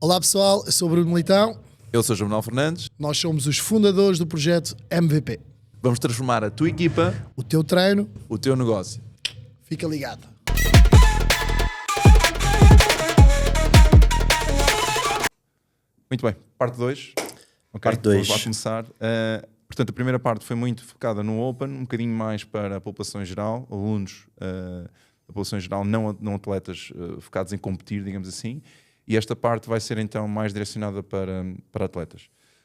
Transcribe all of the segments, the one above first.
Olá pessoal, eu sou o Bruno Militão. Eu sou o João Manuel Fernandes. Nós somos os fundadores do projeto MVP. Vamos transformar a tua equipa, O teu treino, o teu negócio. fica ligado. Muito bem, parte 2. Okay, Parte 2. Vamos lá começar. Portanto, a primeira parte foi muito focada no Open, um bocadinho mais para a população em geral, alunos da população em geral, não atletas focados em competir, digamos assim. E esta parte vai ser então mais direcionada para atletas.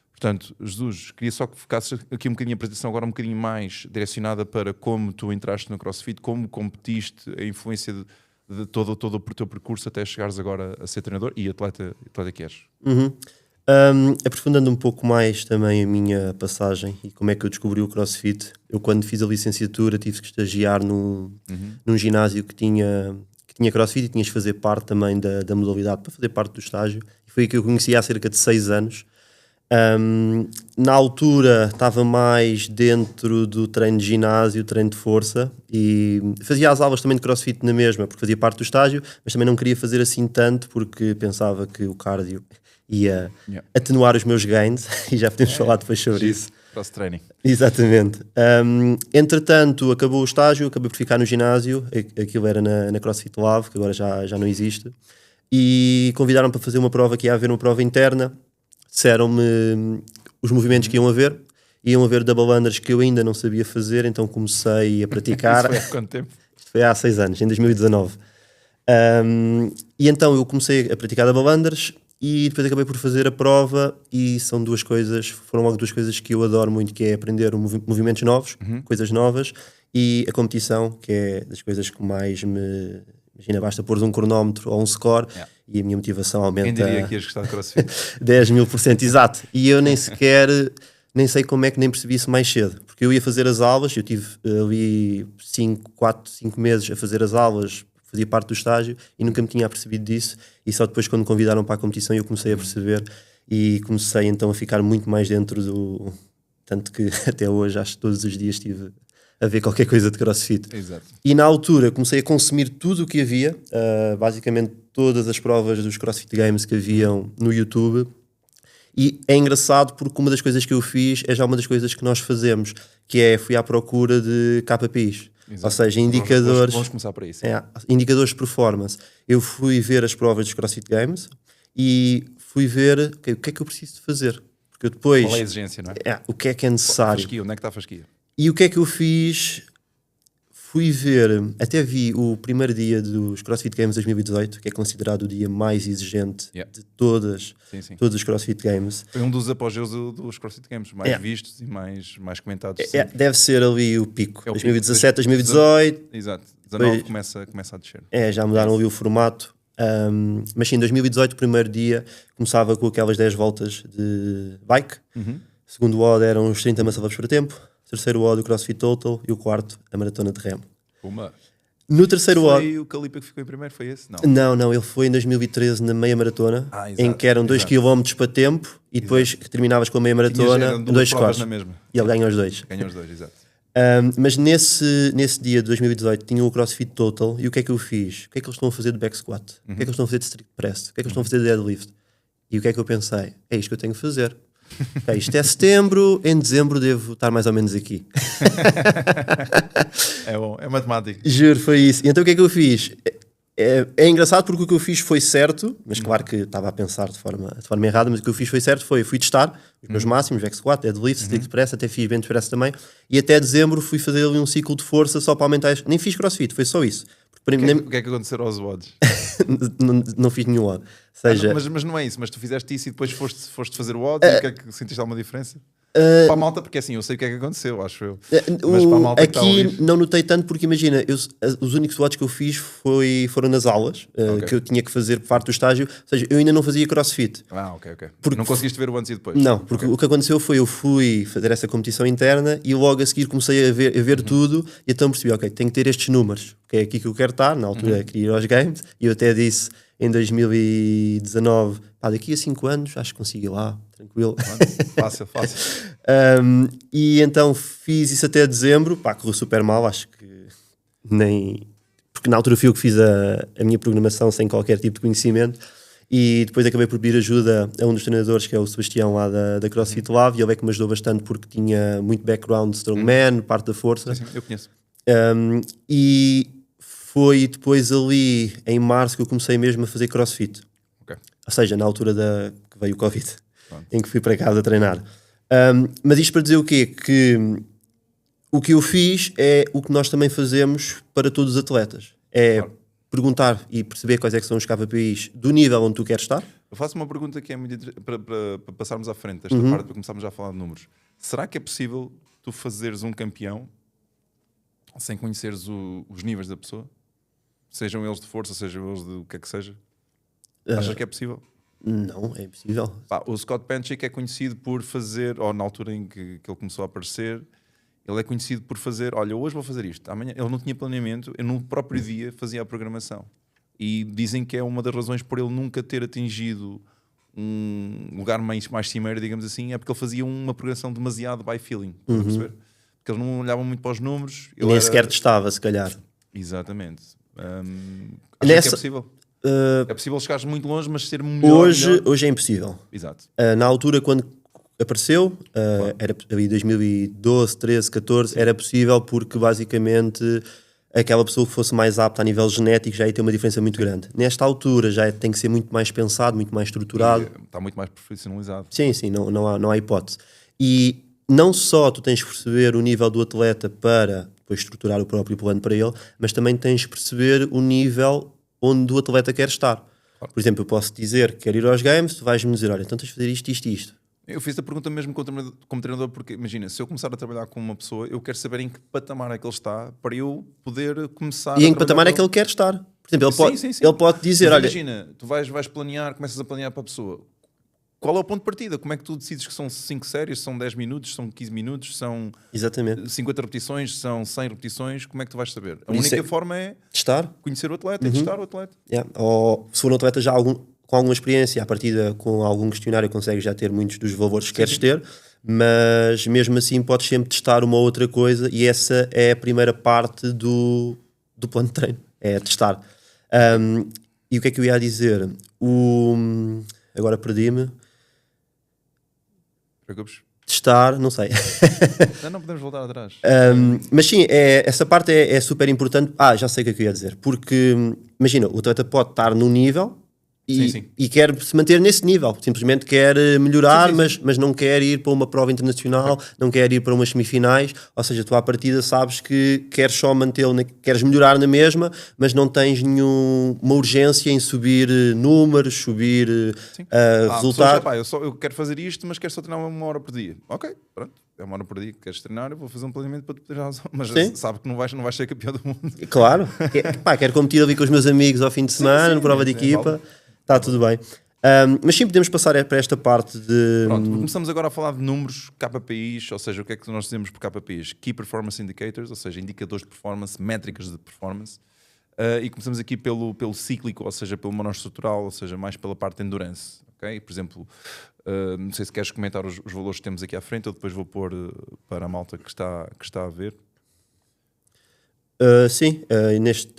Portanto, Jesus, queria só que focasses aqui um bocadinho a apresentação, agora um bocadinho mais direcionada para como tu entraste no CrossFit, como competiste, a influência de todo o teu percurso até chegares agora a ser treinador e atleta que és. Aprofundando um pouco mais também a minha passagem e como é que eu descobri o CrossFit, eu quando fiz a licenciatura tive que estagiar num ginásio que tinha CrossFit e tinhas de fazer parte também da modalidade para fazer parte do estágio. E foi aí que eu conheci há cerca de 6 anos. Na altura estava mais dentro do treino de ginásio, treino de força, e fazia as aulas também de CrossFit na mesma, porque fazia parte do estágio, mas também não queria fazer assim tanto porque pensava que o cardio ia atenuar os meus gains, e já podemos falar depois sobre isso. Cross-training. Exatamente. Entretanto, acabou o estágio, acabei por ficar no ginásio, aquilo era na CrossFit Love, que agora já não existe, e convidaram-me para fazer uma prova que ia haver uma prova interna. Disseram-me os movimentos que iam haver double unders que eu ainda não sabia fazer, então comecei a praticar. Isso foi há quanto tempo? Isto foi há 6 anos, em 2019. E então eu comecei a praticar double unders e depois acabei por fazer a prova, e foram logo duas coisas que eu adoro muito, que é aprender movimentos novos, coisas novas, e a competição, que é das coisas que mais me... Imagina, basta pôr um cronómetro ou um score e a minha motivação aumenta. Quem diria que ias gostar de CrossFit? 10.000%, exato. E eu nem sei como é que nem percebi isso mais cedo. Porque eu ia fazer as aulas, eu tive ali 5 meses a fazer as aulas, fazia parte do estágio e nunca me tinha apercebido disso. E só depois, quando me convidaram para a competição, eu comecei a perceber e comecei então a ficar muito mais dentro do... Tanto que até hoje, acho que todos os dias estive a ver qualquer coisa de CrossFit. Exato. E na altura comecei a consumir tudo o que havia, basicamente todas as provas dos CrossFit Games que haviam no YouTube. E é engraçado porque uma das coisas que eu fiz é já uma das coisas que nós fazemos, que é fui à procura de KPIs. Exato. Ou seja, indicadores. Vamos começar por isso. Indicadores de performance. Eu fui ver as provas dos CrossFit Games e fui ver o que é que eu preciso de fazer. Porque eu depois... Qual é a exigência, não é? O que é necessário. Fasquia, onde é que está a fasquia? E o que é que eu fiz? Fui ver, até vi o primeiro dia dos CrossFit Games 2018, que é considerado o dia mais exigente de todos os CrossFit Games. Foi um dos apogeus dos CrossFit Games, mais vistos e mais comentados. Deve ser ali o pico. É o 2017, 2018. Exato. 19 começa a descer. Já mudaram ali o formato. Mas sim, em 2018, o primeiro dia, começava com aquelas 10 voltas de bike. Segundo WOD eram os 30 muscle-ups por tempo. Terceiro WOD, o CrossFit Total, e o quarto, a maratona de remo. No terceiro WOD... Foi o Calipa que ficou em primeiro, foi esse? Não, ele foi em 2013 na meia maratona, em que eram 2 km para tempo, e depois que terminavas com a meia maratona, 2 scores. E ele ganha os dois. Ganha os dois, exato. Mas nesse dia de 2018 tinha o CrossFit Total, e o que é que eu fiz? O que é que eles estão a fazer de back squat? O que é que eles estão a fazer de strict press? O que é que eles estão a fazer de deadlift? E o que é que eu pensei? É isto que eu tenho que fazer. Isto é setembro, em dezembro devo estar mais ou menos aqui. É bom, é matemático. Juro, foi isso. E então o que é que eu fiz? É engraçado porque o que eu fiz foi certo, mas claro que estava a pensar de forma errada, mas o que eu fiz foi certo, fui testar os meus máximos, back squat, deadlift, strict press, até fiz bench press também, e até dezembro fui fazer ali um ciclo de força só para aumentar, nem fiz crossfit, foi só isso. O que é que aconteceu aos WODs? não fiz nenhum WOD. Seja... mas não é isso, mas tu fizeste isso e depois foste fazer o WOD, e o que é que sentiste alguma diferença? Para a malta, porque assim, eu sei o que é que aconteceu, acho eu. Mas para a malta aqui não notei tanto porque imagina, os únicos WODs que eu fiz foram nas aulas, que eu tinha que fazer parte do estágio, ou seja, eu ainda não fazia CrossFit. Ok. Porque não conseguiste ver o antes e depois? Não, porque o que aconteceu foi eu fui fazer essa competição interna e logo a seguir comecei a ver tudo, e então percebi, tenho que ter estes números, que é aqui que eu quero estar. Na altura queria ir aos Games, e eu até disse em 2019, daqui a 5 anos acho que consigo ir lá, tranquilo. Fácil. E então fiz isso até dezembro, correu super mal, acho que nem... Porque na altura fui eu que fiz a minha programação sem qualquer tipo de conhecimento, E depois acabei por pedir ajuda a um dos treinadores, que é o Sebastião lá da CrossFit Lab, e ele é que me ajudou bastante porque tinha muito background de strongman, parte da força. Sim, eu conheço. E foi depois ali, em março, que eu comecei mesmo a fazer CrossFit. Ok. Ou seja, na altura que veio o Covid, Pronto. em que fui para casa treinar. Mas isto para dizer o quê? Que o que eu fiz é o que nós também fazemos para todos os atletas. É perguntar e perceber quais é que são os KPIs do nível onde tu queres estar. Eu faço uma pergunta que é muito para passarmos à frente desta parte, para começarmos já a falar de números. Será que é possível tu fazeres um campeão sem conheceres os níveis da pessoa? Sejam eles de força, sejam eles de o que é que seja? Achas que é possível? Não, é impossível. Pá, o Scott Penchik é conhecido por fazer, ou na altura em que ele começou a aparecer, ele é conhecido por fazer, olha, hoje vou fazer isto, amanhã. Ele não tinha planeamento, eu no próprio dia fazia a programação. E dizem que é uma das razões por ele nunca ter atingido um lugar mais cimeiro, digamos assim, é porque ele fazia uma programação demasiado by feeling, estás a perceber? Porque eles não olhavam muito para os números. E nem sequer testava, se calhar. Exatamente. Acho que é possível. É possível chegares muito longe, mas ser melhor. Hoje é impossível. Exato. Na altura, quando apareceu, era ali 2012, 13, 14, era possível porque basicamente aquela pessoa que fosse mais apta a nível genético já ia ter uma diferença muito grande. Nesta altura já tem que ser muito mais pensado, muito mais estruturado. Está muito mais profissionalizado. Sim, não há hipótese. E não só tu tens que perceber o nível do atleta para depois estruturar o próprio plano para ele, mas também tens que perceber o nível onde o atleta quer estar. Por exemplo, eu posso dizer que quero ir aos games, tu vais-me dizer, olha, então tens de fazer isto, isto e isto. Eu fiz a pergunta mesmo como treinador, porque imagina, se eu começar a trabalhar com uma pessoa, eu quero saber em que patamar é que ele está para eu poder começar e em que patamar é que ele quer estar. Por exemplo, ele pode dizer, mas olha... imagina, tu vais planear, começas a planear para a pessoa. Qual é o ponto de partida? Como é que tu decides que são 5 séries, são 10 minutos, são 15 minutos, são Exatamente. 50 repetições, são 100 repetições? Como é que tu vais saber? A única forma é testar, conhecer o atleta e testar o atleta. Ou se for um atleta já com alguma experiência, à partida com algum questionário consegues já ter muitos dos valores que queres ter, mas mesmo assim podes sempre testar uma outra coisa e essa é a primeira parte do plano de treino, é testar. E o que é que eu ia dizer? Agora perdi-me. Testar, não sei. Não podemos voltar atrás. Mas sim, essa parte é super importante. Já sei o que é que eu ia dizer. Porque, imagina, o atleta pode estar num nível e quer se manter nesse nível. Simplesmente quer melhorar, mas não quer ir para uma prova internacional, não quer ir para umas semifinais. Ou seja, tu à partida sabes que queres só mantê-lo, queres melhorar na mesma, mas não tens nenhuma urgência em subir números, subir resultados. Eu quero fazer isto, mas quero só treinar 1 hora por dia. Ok, pronto. É 1 hora por dia que queres treinar, eu vou fazer um planeamento para te poder mas sabe que não vais ser campeão do mundo. Claro. Quero competir ali com os meus amigos ao fim de semana, na prova de equipa. Está tudo bem. Mas sim, podemos passar para esta parte de... Pronto, começamos agora a falar de números, KPIs, ou seja, o que é que nós dizemos por KPIs? Key Performance Indicators, ou seja, indicadores de performance, métricas de performance. E começamos aqui pelo cíclico, ou seja, pelo monoestrutural, ou seja, mais pela parte de endurance. Okay? Por exemplo, não sei se queres comentar os valores que temos aqui à frente, ou depois vou pôr para a malta que está a ver. Sim,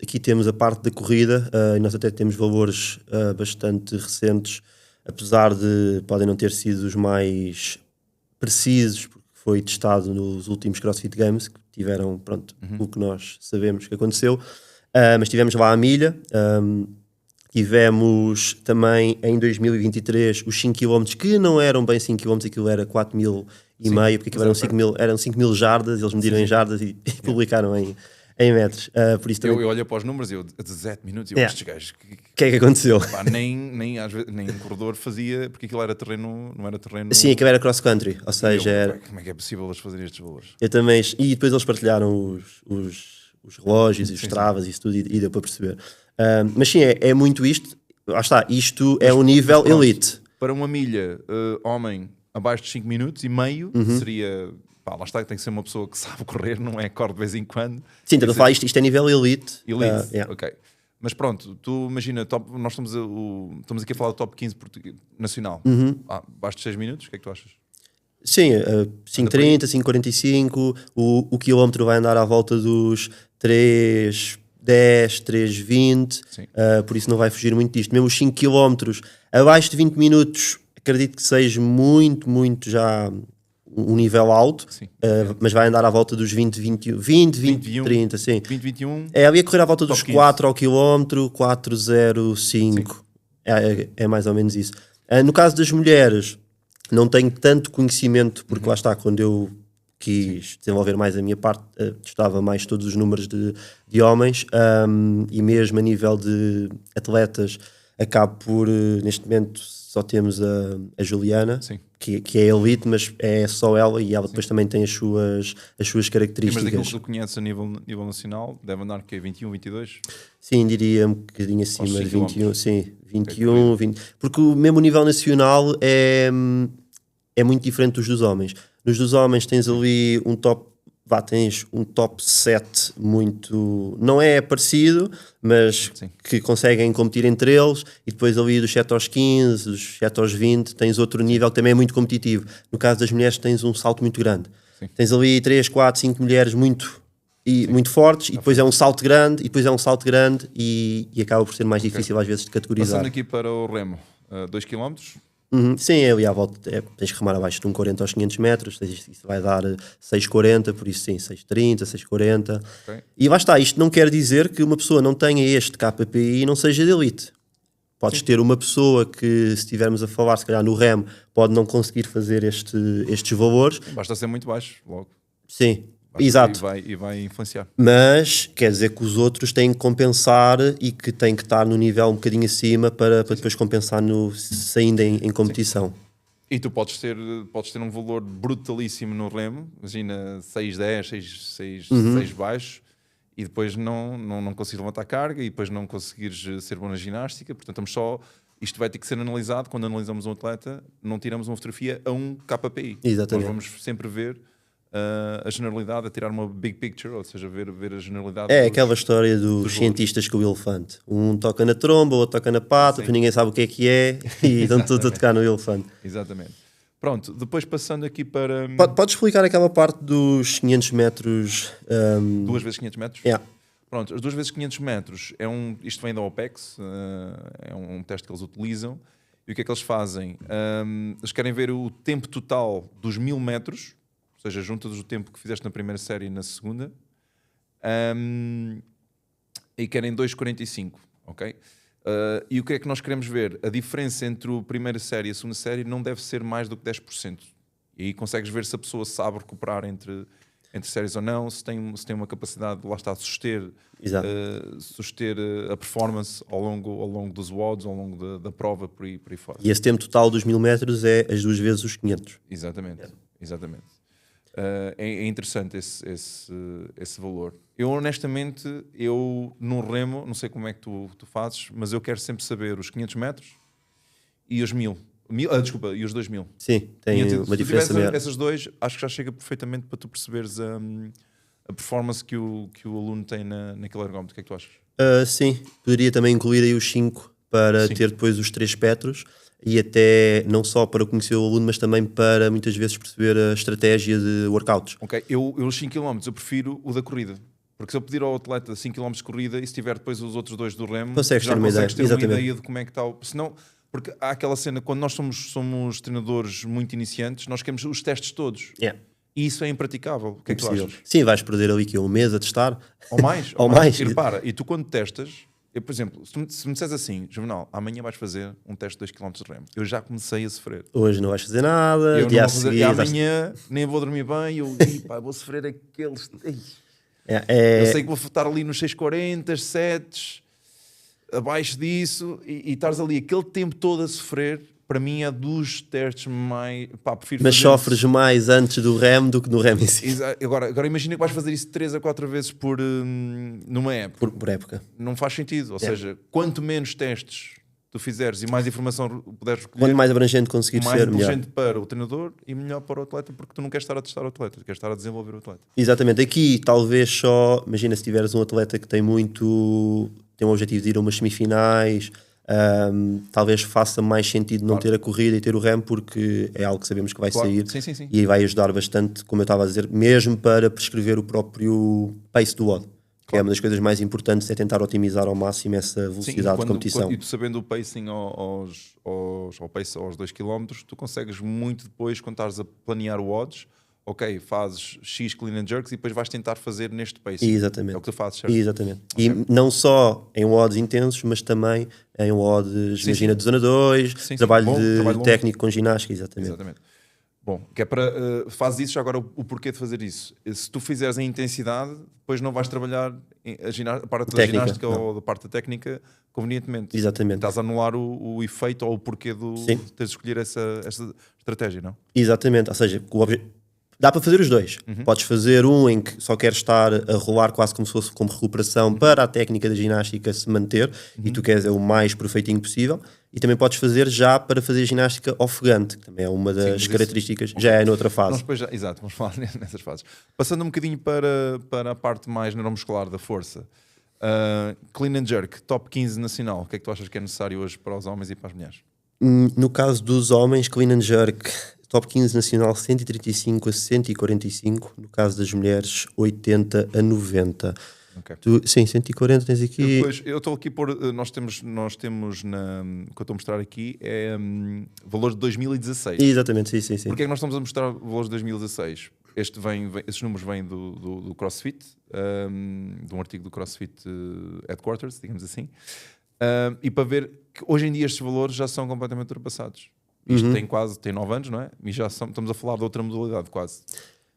aqui temos a parte da corrida e nós até temos valores bastante recentes, apesar de podem não ter sido os mais precisos, porque foi testado nos últimos CrossFit Games, que tiveram, o que nós sabemos que aconteceu, mas tivemos lá a milha, tivemos também em 2023 os 5 km, que não eram bem 5 km, aquilo era 4.500, porque aquilo eram 5.000 jardas, eles mediram em jardas e publicaram em metros. Por isso também... eu olho para os números e eu 17 minutos e eu estes gajos... O que é que aconteceu? Nem corredor fazia, porque aquilo era terreno, não era terreno... Sim, aquilo era cross-country, ou seja... Como é que é possível eles fazerem estes valores? Eu também... E depois eles partilharam os relógios e os travas e isso tudo e deu para perceber. Mas sim, é muito isto. Lá está, isto é um nível elite. Para uma milha, homem, abaixo de 5 minutos e meio, seria... lá está, tem que ser uma pessoa que sabe correr, não é corre de vez em quando. Sim, estás a falar, isto é nível elite. Elite, ok. Mas pronto, tu imagina, nós estamos aqui a falar do top 15 nacional. Abaixo de 6 minutos, o que é que tu achas? Sim, 5.30, 5.45, o quilómetro vai andar à volta dos 3, 10, 3, 20, Sim. por isso não vai fugir muito disto. Mesmo os 5 km abaixo de 20 minutos, acredito que seja muito já um nível alto, Sim. mas vai andar à volta dos 20, 21, 30, sim. 20, 21. Ali a correr à volta dos Top 4 ao quilómetro, 4,05. É mais ou menos isso. No caso das mulheres, não tenho tanto conhecimento, porque lá está, quando eu quis desenvolver mais a minha parte, testava mais todos os números de homens, e mesmo a nível de atletas, acabo por, neste momento, só temos a Juliana, Sim. que é elite, mas é só ela, e ela depois também tem as suas Mas características. daquilo que tu conheces a nível nacional, deve andar que 21, 22? Sim, diria um bocadinho acima Aos de 5 21, sim, 21, 20. Porque o mesmo nível nacional é muito diferente dos homens. Nos dos homens tens ali tens um top 7 muito, não é parecido, mas Sim. que conseguem competir entre eles, e depois ali dos 7 aos 15, dos 7 aos 20, tens outro nível que também é muito competitivo. No caso das mulheres tens um salto muito grande. Sim. Tens ali 3, 4, 5 mulheres muito fortes, e depois é um salto grande, e acaba por ser mais difícil às vezes de categorizar. Passando aqui para o remo, 2 km. Sim, é ali à volta, tens que remar abaixo de 1,40 aos 500 metros, isso vai dar 6,40, por isso sim, 6,30, 6,40. Okay. E lá está, isto não quer dizer que uma pessoa não tenha este KPI e não seja de elite. Podes ter uma pessoa que, se estivermos a falar, se calhar no remo, pode não conseguir fazer estes valores. Basta ser muito baixo, logo. Sim, Basta exato. E vai influenciar. Mas quer dizer que os outros têm que compensar e que têm que estar no nível um bocadinho acima para depois compensar se ainda em competição. E tu podes ter um valor brutalíssimo no remo, imagina 6,10, 6 baixo, e depois não conseguires levantar carga, e depois não conseguires ser bom na ginástica. Portanto, isto vai ter que ser analisado. Quando analisamos um atleta, não tiramos uma fotografia a um KPI. Exatamente. Nós vamos sempre ver a generalidade, a tirar uma big picture, ou seja, ver a generalidade. É aquela história dos cientistas com o elefante. Um toca na tromba, o outro toca na pata, depois ninguém sabe o que é, e estão todos a tocar no elefante. Exatamente. Pronto, depois passando aqui para... Podes explicar aquela parte dos 500 metros? 2 vezes 500 metros? Yeah. Pronto, as 2 vezes 500 metros, isto vem da OPEX, é um teste que eles utilizam. E o que é que eles fazem? Eles querem ver o tempo total dos 1000 metros, ou seja, juntas o tempo que fizeste na primeira série e na segunda, e querem 2,45, ok? E o que é que nós queremos ver? A diferença entre a primeira série e a segunda série não deve ser mais do que 10%. E aí consegues ver se a pessoa sabe recuperar entre séries ou não, se tem uma capacidade, lá está, de suster a performance ao longo dos WODs, ao longo da prova, por aí fora. E esse tempo total dos 1000 metros é as 2 vezes os 500. Exatamente. É interessante esse valor. Eu, honestamente, no remo, não sei como é que tu fazes, mas eu quero sempre saber os 500 metros e os 1000. E os 2000. Sim, tem uma diferença maior. Essas dois, acho que já chega perfeitamente para tu perceberes a performance que o aluno tem naquele ergómetro. O que é que tu achas? Sim, poderia também incluir aí os 5 para ter depois os 3 espectros, e até não só para conhecer o aluno, mas também para muitas vezes perceber a estratégia de workouts. Ok, eu os 5 km eu prefiro o da corrida. Porque se eu pedir ao atleta 5 km de corrida e se tiver depois os outros 2 do remo, consegues já ter uma ideia de como é que está. Senão, porque há aquela cena, quando nós somos treinadores muito iniciantes, nós queremos os testes todos. Yeah. E isso é impraticável. O que é que tu achas? Sim, vais perder ali um mês a testar. Ou mais. Ou mais. E repara, e tu quando testas, por exemplo, se me disseres assim, Juvenal, amanhã vais fazer um teste de 2 km de remo, eu já comecei a sofrer. Hoje não vais fazer nada, Eu dia não a vou fazer, seguir... e amanhã nem vou dormir bem, vou sofrer aqueles... Eu É, sei que vou estar ali nos 6,40, 7, abaixo disso, e estares ali aquele tempo todo a sofrer, para mim é dos testes mais... prefiro mas fazer sofres isso. mais antes do remo do que no remo em si. Agora imagina que vais fazer isso 3 a 4 vezes numa época. Por época. Não faz sentido. Ou seja, quanto menos testes tu fizeres e mais informação puderes recolher, Quanto mais abrangente conseguir mais ser, melhor. inteligente para o treinador e melhor para o atleta, porque tu não queres estar a testar o atleta, tu queres estar a desenvolver o atleta. Exatamente. Aqui, talvez só... Imagina se tiveres um atleta que tem um objetivo de ir a umas semifinais... talvez faça mais sentido não ter a corrida e ter o remo, porque é algo que sabemos que vai sair. Sim. E aí vai ajudar bastante, como eu estava a dizer, mesmo para prescrever o próprio pace do WOD. que é uma das coisas mais importantes, é tentar otimizar ao máximo essa velocidade de competição. E tu sabendo o pacing aos 2 km, tu consegues muito depois, quando estás a planear o odds, ok, fazes X clean and jerks e depois vais tentar fazer neste pacing. Exatamente. É o que tu fazes, certo? Exatamente. Okay. E não só em odds intensos, mas também em odds, imagina, de zona 2, trabalho técnico com ginástica, exatamente. Bom, que é para fazes isso, já agora o porquê de fazer isso. Se tu fizeres em intensidade, depois não vais trabalhar a parte da ginástica ou da parte da técnica convenientemente. Exatamente. Estás a anular o efeito ou o porquê de teres de escolher essa estratégia, não? Exatamente, ou seja, dá para fazer os dois. Podes fazer um em que só queres estar a rolar quase como se fosse como recuperação para a técnica da ginástica se manter e tu queres o mais perfeitinho possível. E também podes fazer já para fazer ginástica ofegante, que também é uma das características, já é noutra fase. Exato, vamos falar nessas fases. Passando um bocadinho para a parte mais neuromuscular da força. Clean and jerk, top 15 nacional. O que é que tu achas que é necessário hoje para os homens e para as mulheres? No caso dos homens, clean and jerk, top 15 nacional 135 a 145. No caso das mulheres, 80 a 90. Okay. Sim, 140 tens aqui. Eu estou aqui por. Nós temos o que eu estou a mostrar aqui é valores de 2016. Exatamente, sim. Porquê é que nós estamos a mostrar valores de 2016? Esses números vêm do CrossFit, de um artigo do CrossFit Headquarters, digamos assim, e para ver que hoje em dia estes valores já são completamente ultrapassados. Isto tem 9 anos, não é? E já estamos a falar de outra modalidade quase.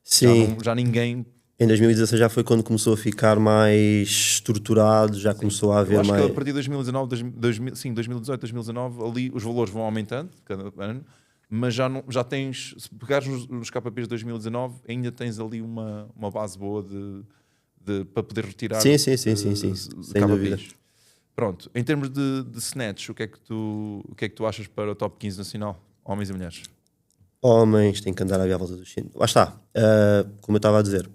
Sim. Já ninguém. Em 2016 já foi quando começou a ficar mais estruturado, já começou a haver eu acho mais... que a partir de 2019, 2018, 2019, ali os valores vão aumentando cada ano, mas já tens, se pegares nos KPIs de 2019, ainda tens ali uma base boa para poder retirar. Sim, sem dúvida. Pronto, em termos de snatch, o que é que tu achas para o top 15 nacional, homens e mulheres? Homens têm que andar à volta dos 100. Lá está, como eu estava a dizer,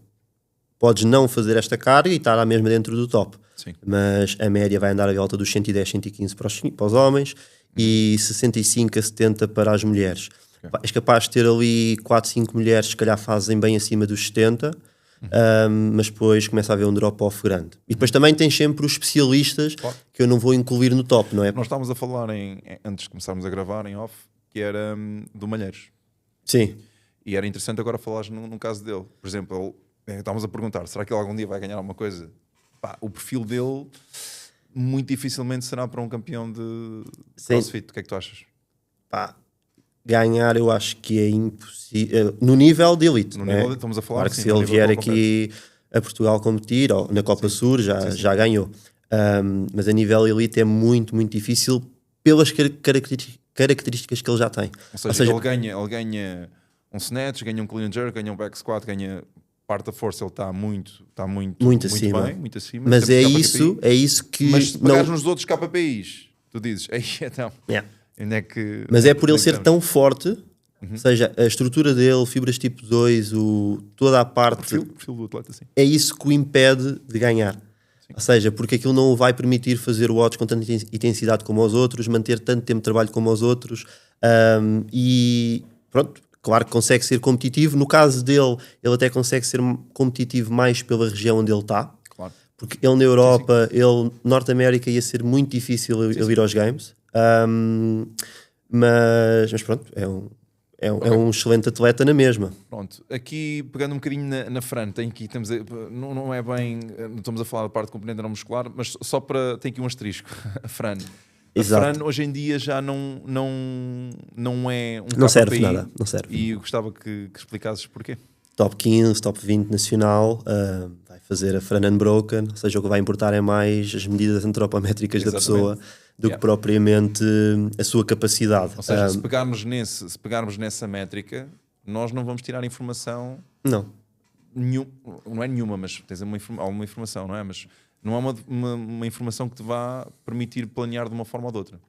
podes não fazer esta carga e estar à mesma dentro do top. Sim. Mas a média vai andar à volta dos 110, 115 para os homens e 65 a 70 para as mulheres. Okay. És capaz de ter ali 4, 5 mulheres que se calhar fazem bem acima dos 70, mas depois começa a haver um drop-off grande. E depois também tens sempre os especialistas que eu não vou incluir no top, não é? Nós estávamos a falar, antes de começarmos a gravar, em off, que era do Malheiros. Sim. E era interessante agora falares no caso dele. Por exemplo, estávamos a perguntar, será que ele algum dia vai ganhar alguma coisa? O perfil dele muito dificilmente será para um campeão de CrossFit. O que é que tu achas? Ganhar eu acho que é impossível no nível de elite. No nível estamos a falar, claro que se ele vier aqui a Portugal competir ou na Copa Sur já ganhou. Mas a nível elite é muito, muito difícil pelas características que ele já tem. Ou seja, ele ganha um snatch, ganha um clean and jerk, ganha um back squat, ganha parte da força, ele está muito acima. Bem, muito acima. Mas é isso que... Mas se pegares nos outros KPIs, tu dizes, então... Onde é que... Mas é por ele ser tão forte, ou seja, a estrutura dele, fibras tipo 2, toda a parte... O perfil do atleta, sim. É isso que o impede de ganhar. Sim. Ou seja, porque aquilo não o vai permitir fazer o odds com tanta intensidade como os outros, manter tanto tempo de trabalho como os outros, e pronto... Claro que consegue ser competitivo. No caso dele, ele até consegue ser competitivo mais pela região onde ele está. Claro. Porque ele na Europa, ele Norte América ia ser muito difícil ele ir aos Games. Mas pronto, é um excelente atleta na mesma. Pronto, aqui pegando um bocadinho na Fran, não é bem, não estamos a falar da parte de componente não muscular, mas só tem aqui um asterisco, a Fran. A Fran hoje em dia já não é um não serve nada, não serve. E eu gostava que explicasses porquê. Top 15, top 20 nacional, vai fazer a Fran Unbroken, ou seja, o que vai importar é mais as medidas antropométricas da pessoa do que propriamente a sua capacidade. Ou seja, se pegarmos nessa métrica, nós não vamos tirar informação... Não é nenhuma, mas tens alguma informação, não é? Mas não é uma informação que te vá permitir planear de uma forma ou de outra.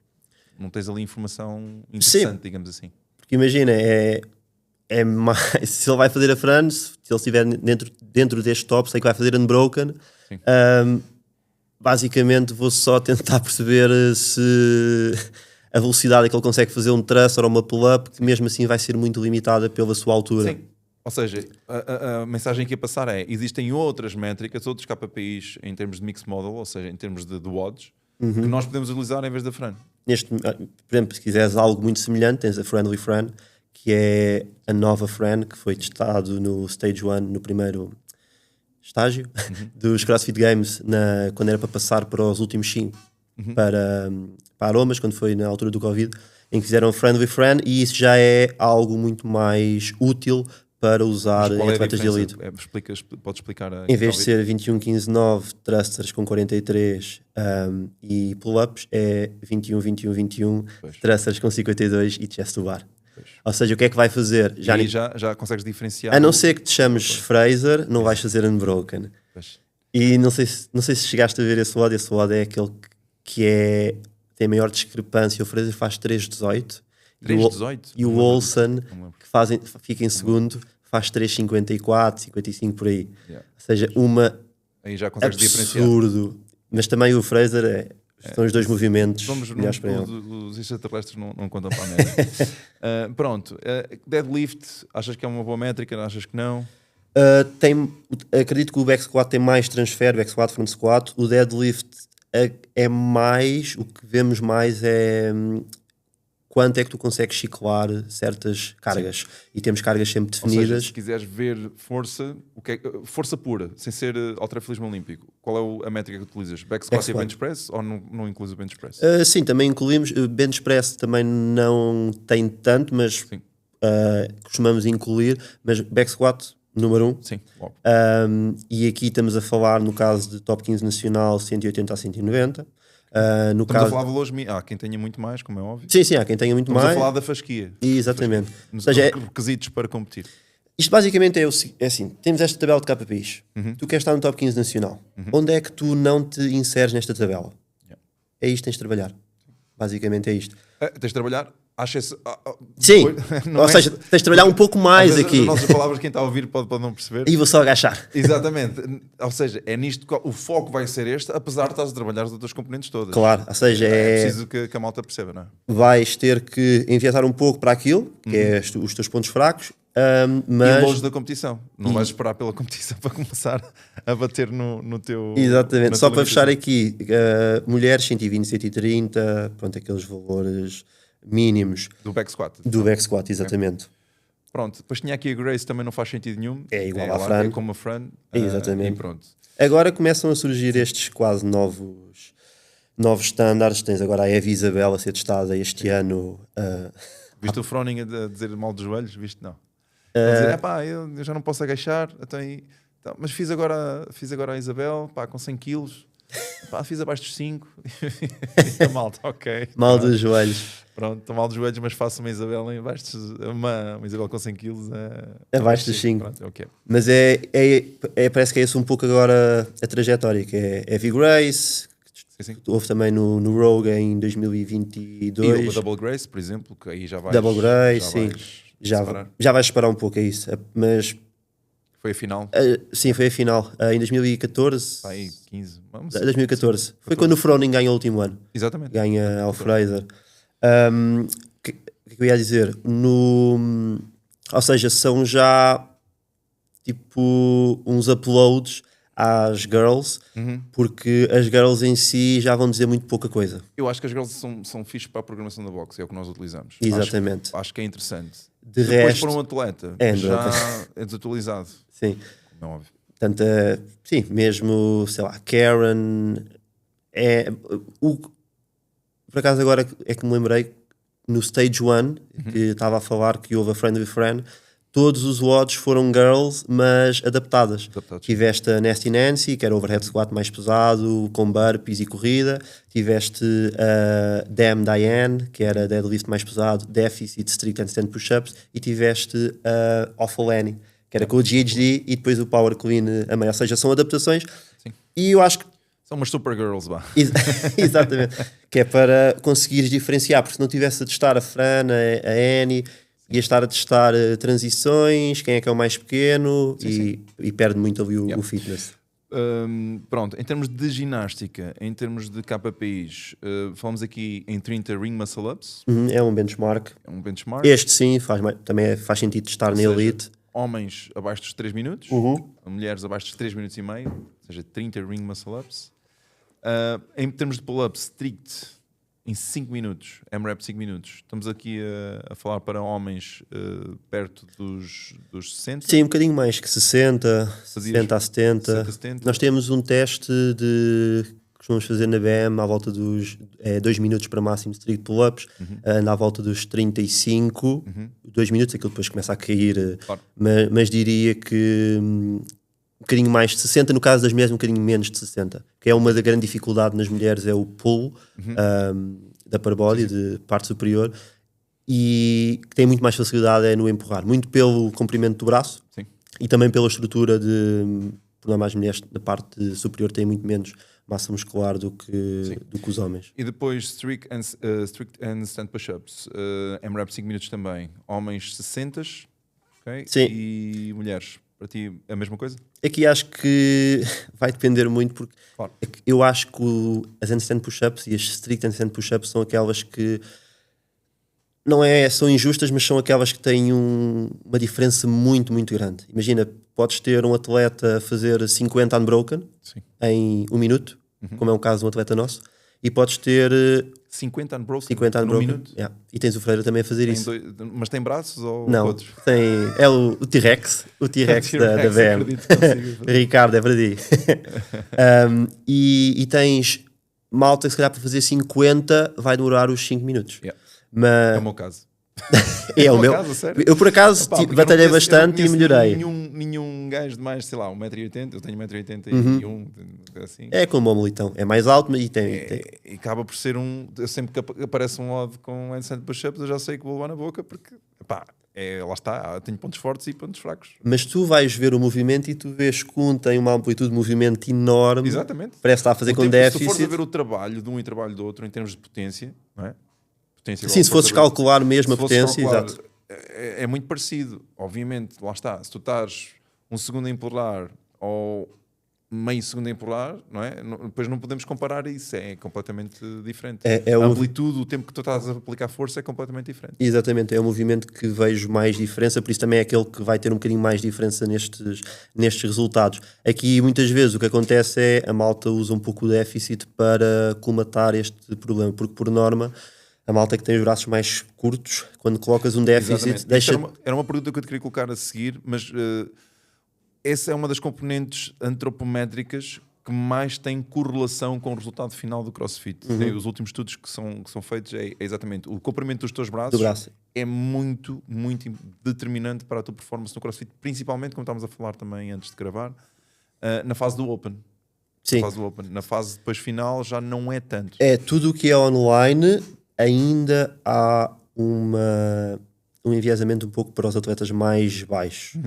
Não tens ali informação interessante, digamos assim. Porque imagina, é mais, se ele vai fazer a Fran, se ele estiver dentro deste top, sei que vai fazer Unbroken, basicamente vou só tentar perceber se a velocidade é que ele consegue fazer um thruster ou uma pull-up, que mesmo assim vai ser muito limitada pela sua altura. Sim. Ou seja, a mensagem que ia passar é: existem outras métricas, outros KPIs em termos de mixed model, ou seja, em termos de odds, que nós podemos utilizar em vez da Fran. Por exemplo, se quiseres algo muito semelhante, tens a Friendly Fran, que é a nova Fran, que foi testado no Stage 1, no primeiro estágio dos CrossFit Games, quando era para passar para os últimos 5 para aromas, quando foi na altura do Covid, em que fizeram Friendly Fran, e isso já é algo muito mais útil para usar em atletas de elite. Podes explicar? Em vez de ser 21, 15, 9 thrusters com 43 e pull-ups, é 21, 21, 21 thrusters com 52 e chest to bar. Ou seja, o que é que vai fazer? Já consegues diferenciar. A não ser que te chames Fraser, não vais fazer unbroken. E não sei se chegaste a ver esse WOD. Esse WOD é aquele que tem maior discrepância. O Fraser faz 3,18 e o Olsen, que fica em segundo, faz 3,54, 55 por aí. Ou seja, aí já consegues absurdo. Mas também o Fraser são os dois movimentos melhores para ele. Os extraterrestres não contam para a média. Pronto. Deadlift, achas que é uma boa métrica? Achas que não? Acredito que o back squat tem mais transfer, back squat, front squat. O deadlift é mais, o que vemos mais é quanto é que tu consegues ciclar certas cargas. Sim. E temos cargas sempre definidas. Ou seja, se quiseres ver força, força pura, sem ser halterofilismo olímpico, qual é a métrica que utilizas? Back squat e bench press, ou não incluís o bench press? Sim, também incluímos. Bench press também não tem tanto, mas costumamos incluir. Mas back squat, número 1. Sim, logo. E aqui estamos a falar, no caso de top 15 nacional, 180 a 190. Estamos a falar de valores. Há quem tenha muito mais, como é óbvio. Sim, há quem tenha muito mais. Estamos a falar da fasquia. Exatamente. Ou seja, requisitos para competir. Isto basicamente é assim: temos esta tabela de KPIs. Tu queres estar no top 15 nacional. Onde é que tu não te inseres nesta tabela? É isto que tens de trabalhar. Basicamente é isto. Tens de trabalhar? Sim, ou seja, tens de trabalhar um pouco mais aqui. As nossas palavras, quem está a ouvir pode não perceber. E vou só agachar. Exatamente. Ou seja, é nisto que o foco vai ser este, apesar de estás a trabalhar as outras componentes todas. Claro, ou seja, é preciso que a malta perceba, não é? Vais ter que enviar um pouco para aquilo, que é os teus pontos fracos, mas... E longe da competição. Não vais esperar pela competição para começar a bater no teu... Exatamente. Só para fechar aqui, mulheres 120, 130, pronto, aqueles valores mínimos. Do back squat. Do back squat, exatamente. Pronto, depois tinha aqui a Grace, também não faz sentido nenhum. É igual à Fran. É como a Fran. Exatamente. E pronto. Agora começam a surgir estes quase novos estándares. Tens agora a Eva Isabel a ser testada este ano. Viste o Froning a dizer mal dos joelhos? Viste? Não. A dizer, eu já não posso agachar, então, mas fiz agora a Isabel, com 100 quilos. Fiz abaixo dos 5. Malta, ok. Mal dos joelhos. Pronto, estou mal dos joelhos, mas faço uma Isabel uma Isabel com 100 kg abaixo dos 5. Pronto, okay. Mas parece que é esse um pouco agora a trajetória, que é Heavy Grace, sim. Houve também no Rogue em 2022. E o Double Grace, por exemplo, que aí já vais... Double Grace, sim. Já vais separar um pouco, é isso. Mas... Foi a final? Sim, foi a final. Em 2014. Aí, 15. 2014. Foi quando o Froning ganha o último ano. Exatamente. Ganha ao Fraser. O que eu ia dizer? Ou seja, são já tipo uns uploads às girls, porque as girls em si já vão dizer muito pouca coisa. Eu acho que as girls são fixe para a programação da boxe, é o que nós utilizamos. Exatamente. Acho que é interessante. De Depois resto, para um atleta já é desatualizado. Sim. Não é óbvio. Portanto, sim, mesmo, sei lá, Karen por acaso agora é que me lembrei, no Stage 1, que estava a falar que houve a Friendly Friend, todos os WODs foram girls, mas adaptadas. Tiveste a Nasty Nancy, que era overhead squat mais pesado, com burpees e corrida. Tiveste a Damn Diane, que era deadlift mais pesado, deficit, strict handstand push-ups. E tiveste a Awful Annie, que era com o GHD e depois o Power Clean a meio. Ou seja, são adaptações. Sim. E eu acho que são umas super girls, vá. Exatamente. Que é para conseguires diferenciar, porque se não tivesse a testar a Fran, a Annie, ia estar a testar transições, quem é que é o mais pequeno, e perde muito ali o fitness. Pronto, em termos de ginástica, em termos de KPIs, falamos aqui em 30 ring muscle ups. É um benchmark. É um benchmark. Este sim, também faz sentido testar na elite. homens abaixo dos 3 minutos, mulheres abaixo dos 3 minutos e meio, ou seja, 30 ring muscle ups. Em termos de pull-ups, strict em 5 minutos, M-Rap 5 minutos. Estamos aqui a falar para homens perto dos 60. Sim, um bocadinho mais que 60, Fazias 60 a 70. 70. Nós temos um teste que costumamos fazer na BM à volta dos 2 minutos para máximo de strict pull-ups, anda à volta dos 35, 2 minutos, aquilo depois começa a cair, Claro. mas diria que um bocadinho mais de 60, no caso das mulheres um bocadinho menos de 60, que é uma da grande dificuldade nas mulheres, é o pull da upper body, de parte superior, e que tem muito mais facilidade é no empurrar, muito pelo comprimento do braço. Sim. E também pela estrutura por norma as mulheres na parte superior têm muito menos massa muscular do que os homens. E depois strict and push-ups, M-Rap 5 minutos também. Homens 60, okay? Sim. E mulheres, para ti a mesma coisa? Aqui acho que vai depender muito, porque Claro. eu acho que as handstand push-ups e as strict handstand push-ups são aquelas que são injustas, mas são aquelas que têm uma diferença muito, muito grande. Imagina, podes ter um atleta a fazer 50 unbroken em 1 minuto, como é um caso de um atleta nosso, e podes ter 50 unbroken, 50 num unbroken. minuto? Yeah. E tens o Freire também a fazer isso. Mas tem braços ou Não, outros? é o T-Rex, da VM. Acredito que consiga fazer. Ricardo, é para ti. E tens malta que se calhar para fazer 50 vai demorar os 5 minutos. Yeah. Mas É o meu caso. é o meu. Caso, sério? Eu por acaso Epá, porque batalhei eu não conheço- bastante eu e não melhorei. conheço nenhum gajo de mais, sei lá, 1,80m, eu tenho 1,81m, assim. É como o Militão, é mais alto e tem. E acaba por ser eu sempre que aparece um odd com handstand push-ups, eu já sei que vou levar na boca, porque, pá, lá está, tenho pontos fortes e pontos fracos. Mas tu vais ver o movimento e tu vês que um tem uma amplitude de movimento enorme. Exatamente. Parece estar a fazer O com tempo, déficit. Se fores a ver o trabalho de um e trabalho do outro em termos de potência, não é? Potência Sim, se fosses calcular mesmo a potência, exato. É muito parecido. Obviamente, lá está. Se tu estás 1 segundo a empurrar ou meio segundo a empurrar, não é? Depois não podemos comparar isso. É completamente diferente. A amplitude, o tempo que tu estás a aplicar força é completamente diferente. Exatamente, é um movimento que vejo mais diferença, por isso também é aquele que vai ter um bocadinho mais diferença nestes resultados. Aqui muitas vezes o que acontece é a malta usa um pouco o déficit para colmatar este problema, porque por norma a malta que tem os braços mais curtos, quando colocas um déficit, deixa... Era uma pergunta que eu te queria colocar a seguir, mas essa é uma das componentes antropométricas que mais tem correlação com o resultado final do CrossFit. Os últimos estudos que são feitos é exatamente o comprimento dos teus braços é muito, muito determinante para a tua performance no CrossFit, principalmente, como estávamos a falar também antes de gravar, na fase do Open. Sim. Na fase depois final já não é tanto. É, tudo o que é online ainda há um enviesamento um pouco para os atletas mais baixos.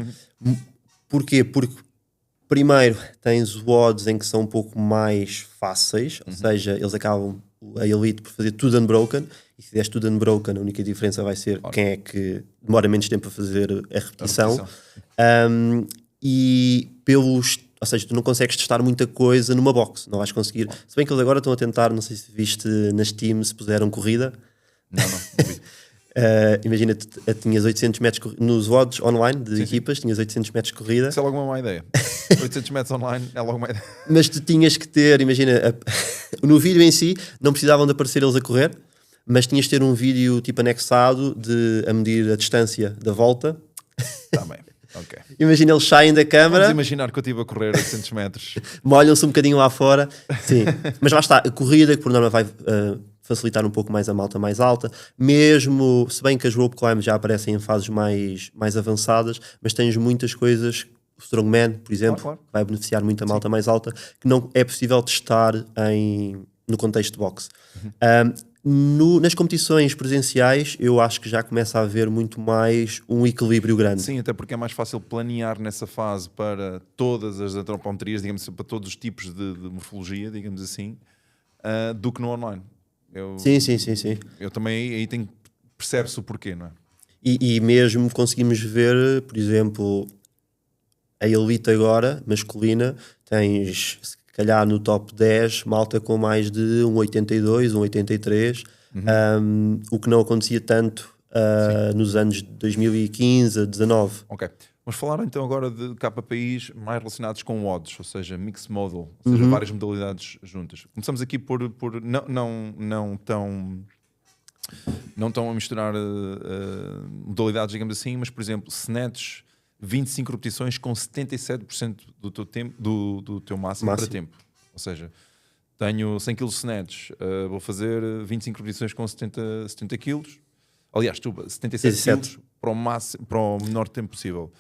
Porquê? Porque primeiro tens os odds em que são um pouco mais fáceis, ou seja, eles acabam a elite por fazer tudo unbroken, e se fizeres tudo unbroken a única diferença vai ser quem é que demora menos tempo a fazer a repetição. E ou seja, tu não consegues testar muita coisa numa box, não vais conseguir. Se bem que eles agora estão a tentar, não sei se viste nas Teams, puseram corrida. Não vi. Imagina, tinhas 800 metros nos odds online de equipas, tinhas 800 metros de corrida. Isso é logo uma má ideia. 800 metros online é logo uma ideia. Mas tu tinhas que ter, imagina, no vídeo em si, não precisavam de aparecer eles a correr, mas tinhas de ter um vídeo tipo anexado a medir a distância da volta. Está bem. Okay. Imagina, eles saem da câmara. Vamos imaginar que eu estive a correr 800 metros. Molham-se um bocadinho lá fora. Sim. Mas lá está, a corrida, que por norma vai facilitar um pouco mais a malta mais alta. Mesmo, se bem que as rope climbs já aparecem em fases mais avançadas, mas tens muitas coisas, o strongman, por exemplo, claro. vai beneficiar muito a malta mais alta, que não é possível testar no contexto de boxe. Nas competições presenciais eu acho que já começa a haver muito mais um equilíbrio grande. Sim, até porque é mais fácil planear nessa fase para todas as antropometrias, digamos assim, para todos os tipos de morfologia, digamos assim, do que no online. Sim. Eu também aí percebe-se o porquê, não é? E mesmo conseguimos ver, por exemplo, a elite agora, masculina, tens se calhar no top 10 malta com mais de 1,82, 1,83, o que não acontecia tanto nos anos 2015 a 19. Ok. Vamos falar então agora de KPIs mais relacionados com odds, ou seja, mixed model, ou seja, várias modalidades juntas. Começamos aqui por não tão a misturar modalidades, digamos assim, mas por exemplo, snatch, 25 repetições com 77% do teu tempo, do teu máximo para tempo. Ou seja, tenho 100 kg de snatch, vou fazer 25 repetições com 70 kg. Aliás, 77 kg para o menor tempo possível.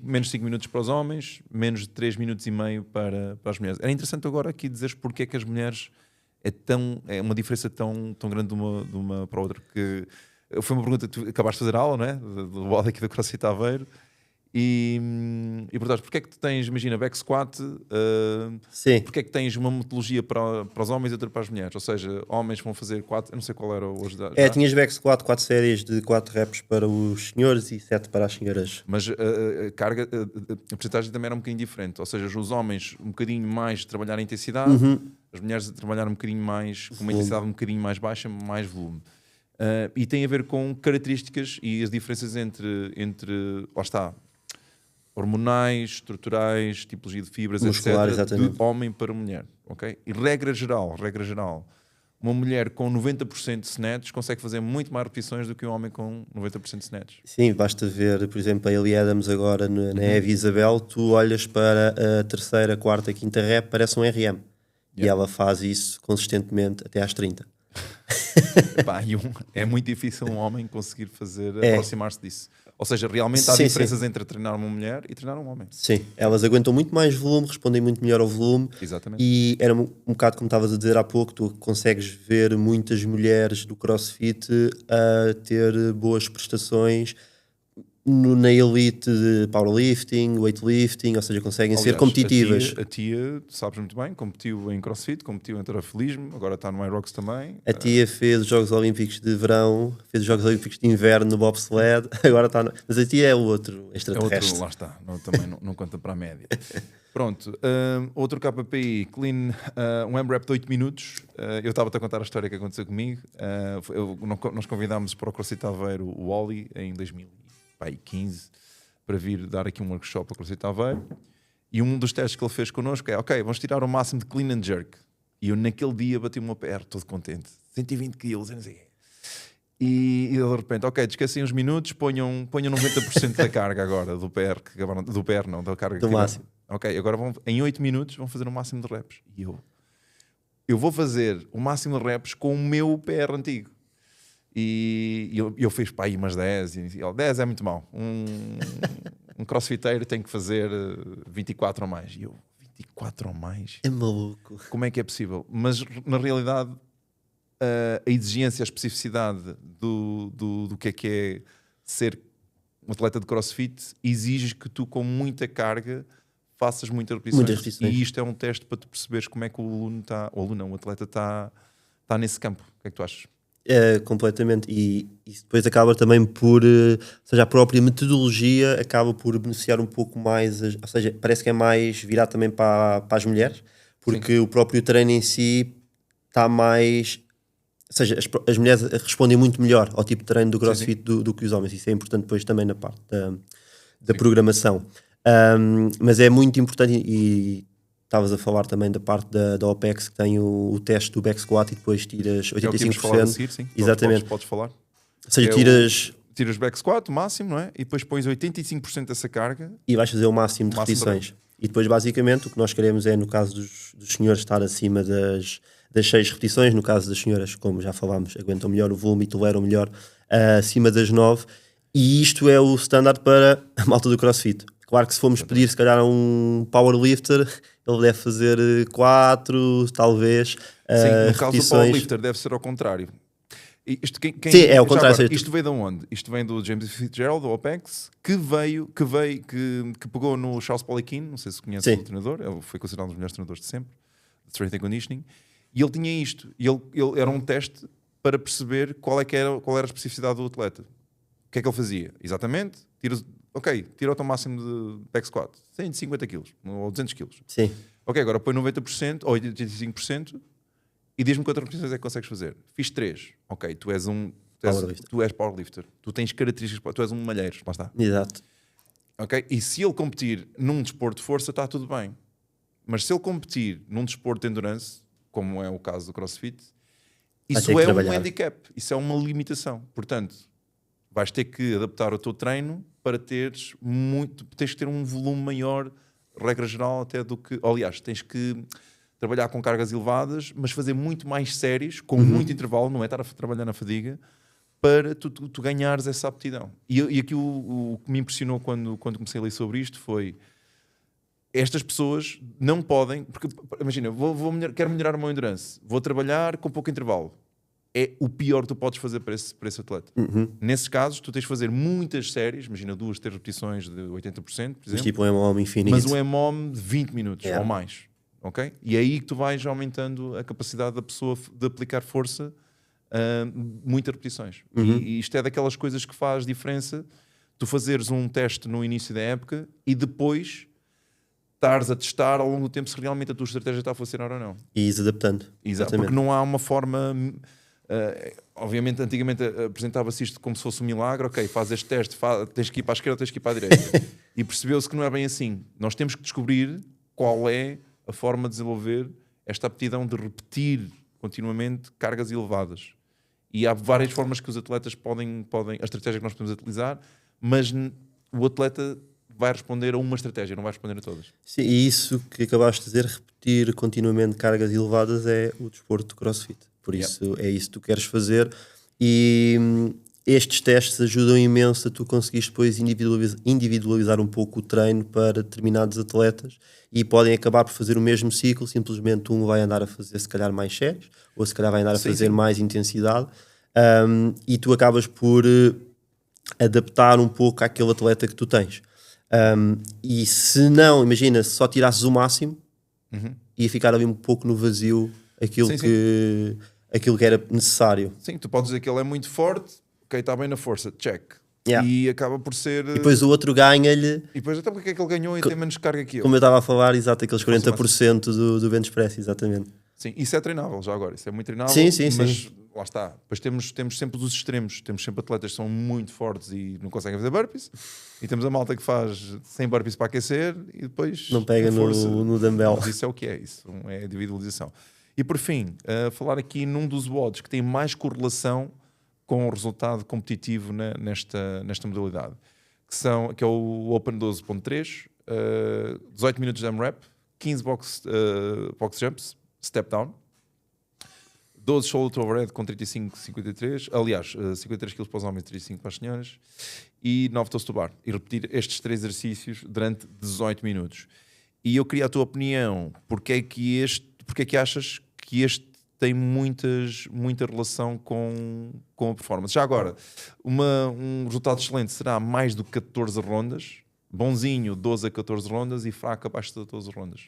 Menos 5 minutos para os homens, menos de 3 minutos e meio para as mulheres. Era interessante agora aqui dizeres porque é que as mulheres é uma diferença tão grande de uma para a outra. Que foi uma pergunta que tu acabaste de fazer a aula, não é? Do bode aqui da CrossFit Aveiro. E portanto, porque é que tu tens, imagina, back squat, porque é que tens uma metodologia para os homens e outra para as mulheres? Ou seja, homens vão fazer 4, eu não sei qual era hoje. Tinhas back squat, 4 séries de 4 reps para os senhores e 7 para as senhoras. Mas a carga, a porcentagem também era um bocadinho diferente. Ou seja, os homens um bocadinho mais trabalhar a intensidade, as mulheres trabalhar um bocadinho mais, com uma intensidade um bocadinho mais baixa, mais volume. E tem a ver com características e as diferenças entre lá está, hormonais, estruturais, tipologia de fibras, muscular, etc., exatamente. de homem para mulher, ok? E regra geral, uma mulher com 90% de snatch consegue fazer muito mais repetições do que um homem com 90% de snatch. Sim, basta ver, por exemplo, a Ellie Adams agora na Eve Isabel, tu olhas para a terceira, quarta, quinta rep, parece um RM. E ela faz isso consistentemente até às 30. Epá, é muito difícil um homem conseguir aproximar-se disso. Ou seja, realmente há diferenças entre treinar uma mulher e treinar um homem. Sim, elas aguentam muito mais volume, respondem muito melhor ao volume. Exatamente. E era um bocado como estavas a dizer há pouco, tu consegues ver muitas mulheres do CrossFit a ter boas prestações na elite de powerlifting, weightlifting, ou seja, conseguem ser competitivas. A tia, tu sabes muito bem, competiu em CrossFit, competiu em terafilismo, agora está no Irox também. A tia fez os Jogos Olímpicos de Verão, fez os Jogos Olímpicos de Inverno no bobsled, agora está mas a tia é o outro extraterrestre. É outro, lá está, também não conta para a média. Pronto, outro KPI, clean, um AMRAP de 8 minutos. Eu estava-te a contar a história que aconteceu comigo. Nós convidámos para o CrossFit Aveiro o Oli em 2015 para vir dar aqui um workshop para CrossFit Aveiro. E um dos testes que ele fez connosco é: ok, vamos tirar o máximo de clean and jerk. E eu naquele dia bati o meu PR todo contente, 120 quilos, não sei. E de repente, ok, descansem uns minutos, ponham 90% da carga agora do PR, do PR não, da carga do máximo. Ok, agora em 8 minutos vão fazer o máximo de reps. E eu vou fazer o máximo de reps com o meu PR antigo. E eu fiz para aí umas 10 e 10 é muito mau. Um crossfiteiro tem que fazer 24 ou mais. E eu, 24 ou mais? É maluco. Como é que é possível? Mas na realidade a exigência, a especificidade do que é ser um atleta de crossfit exige que tu com muita carga faças muitas repetições. E isto é um teste para tu perceberes como é que o aluno está, o atleta está nesse campo. O que é que tu achas? Completamente, e isso depois acaba também por, ou seja, a própria metodologia acaba por beneficiar um pouco mais, ou seja, parece que é mais virado também para as mulheres, porque o próprio treino em si está mais, ou seja, as mulheres respondem muito melhor ao tipo de treino do CrossFit do que os homens. Isso é importante depois também na parte da programação, mas é muito importante. E estavas a falar também da parte da OPEX, que tem o teste do back squat e depois tiras 85%. A seguir, sim. Exatamente. Podes falar. Ou seja, tiras back squat, o máximo, não é? E depois pões 85% dessa carga. E vais fazer o máximo de repetições. E depois, basicamente, o que nós queremos é, no caso dos senhores, estar acima das 6 repetições. No caso das senhoras, como já falámos, aguentam melhor o volume e toleram melhor acima das 9. E isto é o standard para a malta do CrossFit. Claro que se formos pedir, se calhar, a um powerlifter, ele deve fazer 4, talvez. Sim, no repetições. caso do powerlifter deve ser ao contrário. Sim, é ao contrário. Agora, isto veio de onde? Isto vem do James Fitzgerald, do OPEX, que pegou no Charles Poliquin, não sei se conhece o treinador, ele foi considerado um dos melhores treinadores de sempre, de Strength and Conditioning, e ele tinha isto. E ele era um teste para perceber qual era a especificidade do atleta. O que é que ele fazia? Exatamente, tira o teu máximo de back squat, 150 kg ou 200 kg. Sim. Ok, agora põe 90% ou 85% e diz-me quantas repetições é que consegues fazer. Fiz 3. Ok, tu és powerlifter. Tu tens características, tu és um malheiro, lá está. Exato. Ok? E se ele competir num desporto de força, está tudo bem. Mas se ele competir num desporto de endurance, como é o caso do CrossFit, isso é um handicap, isso é uma limitação. Portanto, vais ter que adaptar o teu treino para tens que ter um volume maior, regra geral, até do que... Aliás, tens que trabalhar com cargas elevadas, mas fazer muito mais séries, com muito intervalo, não é estar a trabalhar na fadiga, para tu ganhares essa aptidão. E aqui o que me impressionou quando comecei a ler sobre isto foi... Estas pessoas não podem... Porque, imagina, quero melhorar o meu endurance. Vou trabalhar com pouco intervalo. É o pior que tu podes fazer para esse atleta. Nesses casos, tu tens de fazer muitas séries. Imagina 2, 3 repetições de 80%, por exemplo. Mas tipo um EMOM infinito. Mas um EMOM de 20 minutos ou mais. Okay? E é aí que tu vais aumentando a capacidade da pessoa de aplicar força muitas repetições. E isto é daquelas coisas que faz diferença. Tu fazeres um teste no início da época e depois... estares a testar ao longo do tempo se realmente a tua estratégia está a funcionar ou não. E ir adaptando. Exato, porque não há uma forma... obviamente, antigamente apresentava-se isto como se fosse um milagre. Ok, faz este teste, tens que ir para a esquerda, tens que ir para a direita. E percebeu-se que não é bem assim. Nós temos que descobrir qual é a forma de desenvolver esta aptidão de repetir continuamente cargas elevadas. E há várias formas que os atletas podem a estratégia que nós podemos utilizar, mas o atleta... vai responder a uma estratégia, não vai responder a todas. Sim, e isso que acabaste de dizer, repetir continuamente cargas elevadas, é o desporto de CrossFit. Por isso é isso que tu queres fazer. E estes testes ajudam imenso a tu conseguires depois individualizar um pouco o treino para determinados atletas e podem acabar por fazer o mesmo ciclo, simplesmente um vai andar a fazer se calhar mais séries, ou se calhar vai andar a fazer mais intensidade, e tu acabas por adaptar um pouco àquele atleta que tu tens. E se não, imagina, se só tirasses o máximo, ia ficar ali um pouco no vazio aquilo que era necessário. Sim, tu podes dizer que ele é muito forte, ok, está bem na força, check. E acaba por ser... E depois o outro ganha-lhe... E depois até porque é que ele ganhou e tem menos carga que eu. Como eu estava a falar, exato, aqueles 40% do bench press, exatamente. Sim, isso é treinável já agora, isso é muito treinável. Sim. Mas lá está, depois temos sempre os extremos, temos sempre atletas que são muito fortes e não conseguem fazer burpees, e temos a malta que faz 100 burpees para aquecer e depois... Não pega no dumbbell. Mas isso é o que é, isso é a individualização. E por fim, falar aqui num dos WODs que tem mais correlação com o resultado competitivo nesta modalidade, que é o Open 12.3, 18 minutos de AMRAP, 15 box jumps, step down, 12 shoulder to overhead com 35-53, aliás, 53 kg para os homens e 35 para as senhoras, e 9 toes to bar. E repetir estes 3 exercícios durante 18 minutos. E eu queria a tua opinião, porque é que achas que este tem muita relação com a performance? Já agora, um resultado excelente será mais do que 14 rondas, bonzinho 12 a 14 rondas e fraco abaixo de 14 rondas.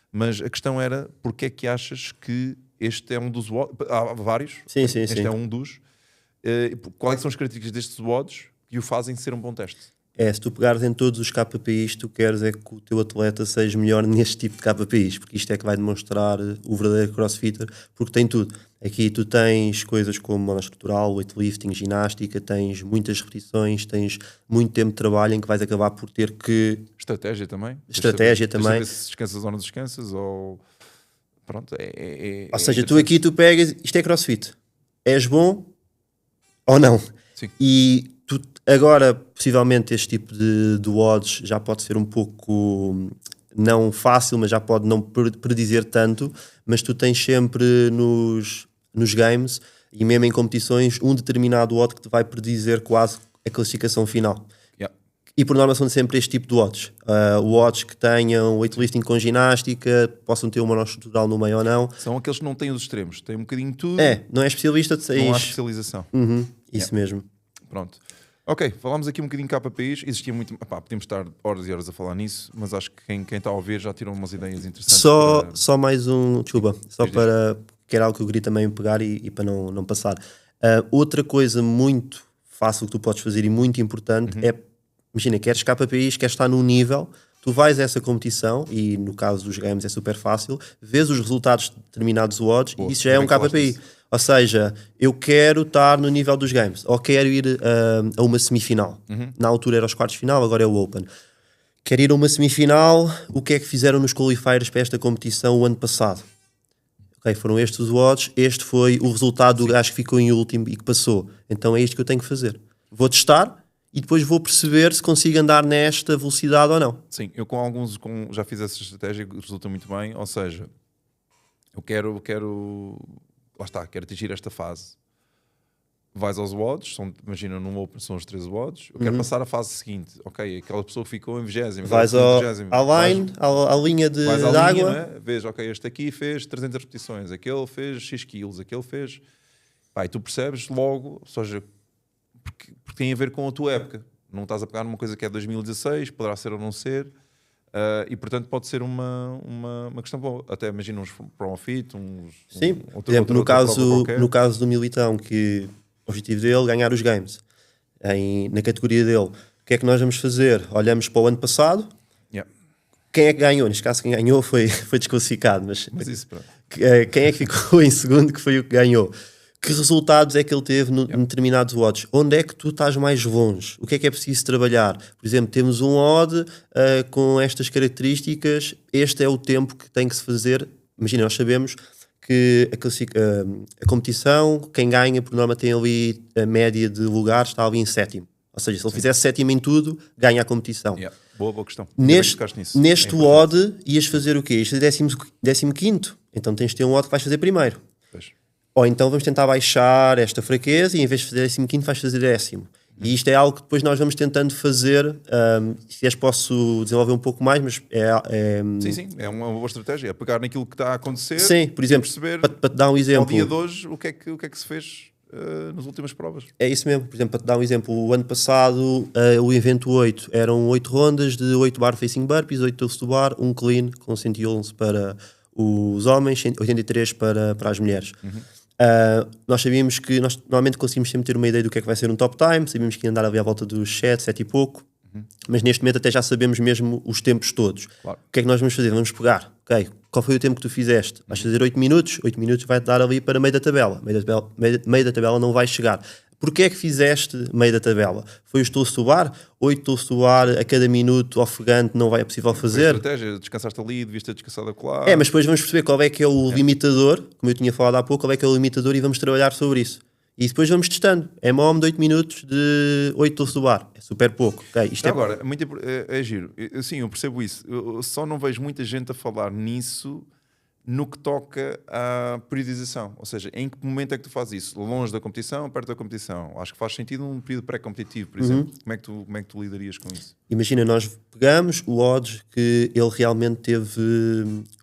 Mas a questão era, porque é que achas que este é um dos WODs? Há vários. Sim. Este é um dos. Quais são as características destes WODs que o fazem ser um bom teste? Se tu pegares em todos os KPIs, tu queres é que o teu atleta seja melhor neste tipo de KPIs, porque isto é que vai demonstrar o verdadeiro crossfitter, porque tem tudo. Aqui tu tens coisas como monoestrutural, weightlifting, ginástica, tens muitas repetições, tens muito tempo de trabalho em que vais acabar por ter que... Estratégia também. Estratégia também. Se descansas ou não descansas, ou... Pronto, ou seja, tu aqui tu pegas, isto é crossfit. És bom ou não? Sim. E tu agora, possivelmente, este tipo de odds já pode ser um pouco não fácil, mas já pode não predizer tanto, mas tu tens sempre nos games e mesmo em competições um determinado odd que te vai predizer quase a classificação final. E por norma são sempre este tipo de odds. Odds que tenham weightlifting com ginástica, possam ter uma monoestrutural no meio ou não. São aqueles que não têm os extremos, têm um bocadinho de tudo. Não é especialista de não há especialização. Isso mesmo. Pronto. Ok, falámos aqui um bocadinho de KPIs, existia muito... podíamos estar horas e horas a falar nisso, mas acho que quem está a ouvir já tirou umas ideias interessantes. Só mais um... Desculpa, que era algo que eu queria também pegar e para não passar. Outra coisa muito fácil que tu podes fazer e muito importante é... Imagina, queres KPIs, queres estar num nível, Tu vais a essa competição, e no caso dos games é super fácil, vês os resultados de determinados odds e isso já é um KPI. Ou seja, eu quero estar no nível dos games, ou quero ir a uma semifinal. Na altura era os quartos de final, agora é o Open. Quero ir a uma semifinal, o que é que fizeram nos qualifiers para esta competição o ano passado? Ok, foram estes os odds, este foi o resultado do gajo que ficou em último e que passou. Então é isto que eu tenho que fazer. Vou testar e depois vou perceber se consigo andar nesta velocidade ou não. Sim, eu já fiz essa estratégia que resulta muito bem, ou seja, eu quero lá está, quero atingir esta fase. Vais aos odds, imagina num Open são os 3 odds, eu quero passar a fase seguinte, ok, aquela pessoa que ficou em 20º, vais à line, à linha de água, linha, né? Vês, ok, este aqui fez 300 repetições, aquele fez X quilos, aquele fez... Pá, e tu percebes logo, ou seja, porque tem a ver com a tua época, não estás a pegar numa coisa que é 2016, poderá ser ou não ser, e portanto pode ser uma questão boa. Até imagina uns Profit, sim, por exemplo, no caso do Militão, que o objetivo dele é ganhar os games na categoria dele, o que é que nós vamos fazer? Olhamos para o ano passado, quem é que ganhou? Neste caso quem ganhou foi desclassificado, mas isso, quem é que ficou em segundo que foi o que ganhou? Que resultados é que ele teve em determinados odds? Onde é que tu estás mais longe? O que é preciso trabalhar? Por exemplo, temos um odd com estas características, este é o tempo que tem que se fazer. Imagina, nós sabemos que a competição, quem ganha por norma tem ali a média de lugares, está ali em 7º. Ou seja, se ele fizesse 7º em tudo, ganha a competição. Boa questão. Neste odd ias fazer o quê? Ias fazer 15º. Então tens de ter um odd que vais fazer primeiro. Pois. Ou então vamos tentar baixar esta fraqueza e em vez de fazer 15º vais fazer 10º. E isto é algo que depois nós vamos tentando fazer. Se posso desenvolver um pouco mais, mas Sim, é uma boa estratégia. É pegar naquilo que está a acontecer. Sim, por exemplo, para te dar um exemplo. Ao dia de hoje, o que é que se fez nas últimas provas? É isso mesmo. Por exemplo, para te dar um exemplo, o ano passado, o evento 8, eram 8 rondas de 8 bar facing burpees, 8 toes to bar, um clean com 111 para os homens, 83 para as mulheres. Nós sabíamos que nós normalmente conseguimos sempre ter uma ideia do que é que vai ser um top time, sabíamos que ia andar ali à volta dos 7 e pouco, mas neste momento até já sabemos mesmo os tempos todos. Claro. O que é que nós vamos fazer? Vamos pegar, ok, qual foi o tempo que tu fizeste? Vais fazer 8 minutos vai-te dar ali para meio da tabela. Meio da tabela não vai chegar. Porquê é que fizeste meio da tabela? Foi os toes to bar? 8 toes to bar a cada minuto ofegante não vai possível fazer? Foi a estratégia, descansaste ali, devias ter descansado acolá. Mas depois vamos perceber qual é que é o limitador, como eu tinha falado há pouco, qual é que é o limitador e vamos trabalhar sobre isso. E depois vamos testando. É MOM de 8 minutos de 8 toes to bar. É super pouco. Okay, isto agora, é giro. Sim, eu percebo isso. Eu só não vejo muita gente a falar nisso no que toca à periodização. Ou seja, em que momento é que tu fazes isso? Longe da competição, perto da competição? Acho que faz sentido um período pré-competitivo, por exemplo. Como é que tu lidarias com isso? Imagina, nós pegamos o odds que ele realmente teve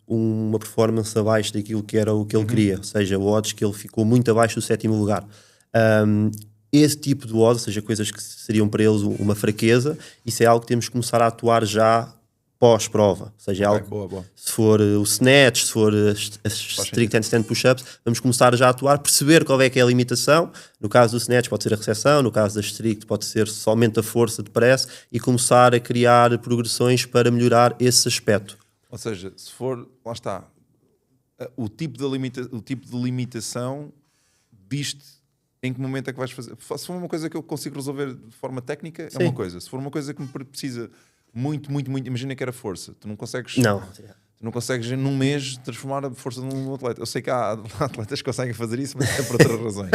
uma performance abaixo daquilo que era o que ele queria. Ou seja, o odds que ele ficou muito abaixo do 7º lugar. Esse tipo de odds, ou seja, coisas que seriam para eles uma fraqueza, isso é algo que temos que começar a atuar já pós-prova, ou seja, algo, se for o snatch, se for as strict handstand push-ups, vamos começar já a atuar, perceber qual é que é a limitação. No caso do snatch pode ser a recepção, no caso da strict pode ser somente a força de press e começar a criar progressões para melhorar esse aspecto. Ou seja, se for, lá está, o tipo de limitação diz-te em que momento é que vais fazer. Se for uma coisa que eu consigo resolver de forma técnica, é uma coisa. Se for uma coisa que me precisa muito, imagina que era força. Tu não consegues num mês transformar a força num atleta. Eu sei que há atletas que conseguem fazer isso, mas é por outras razões.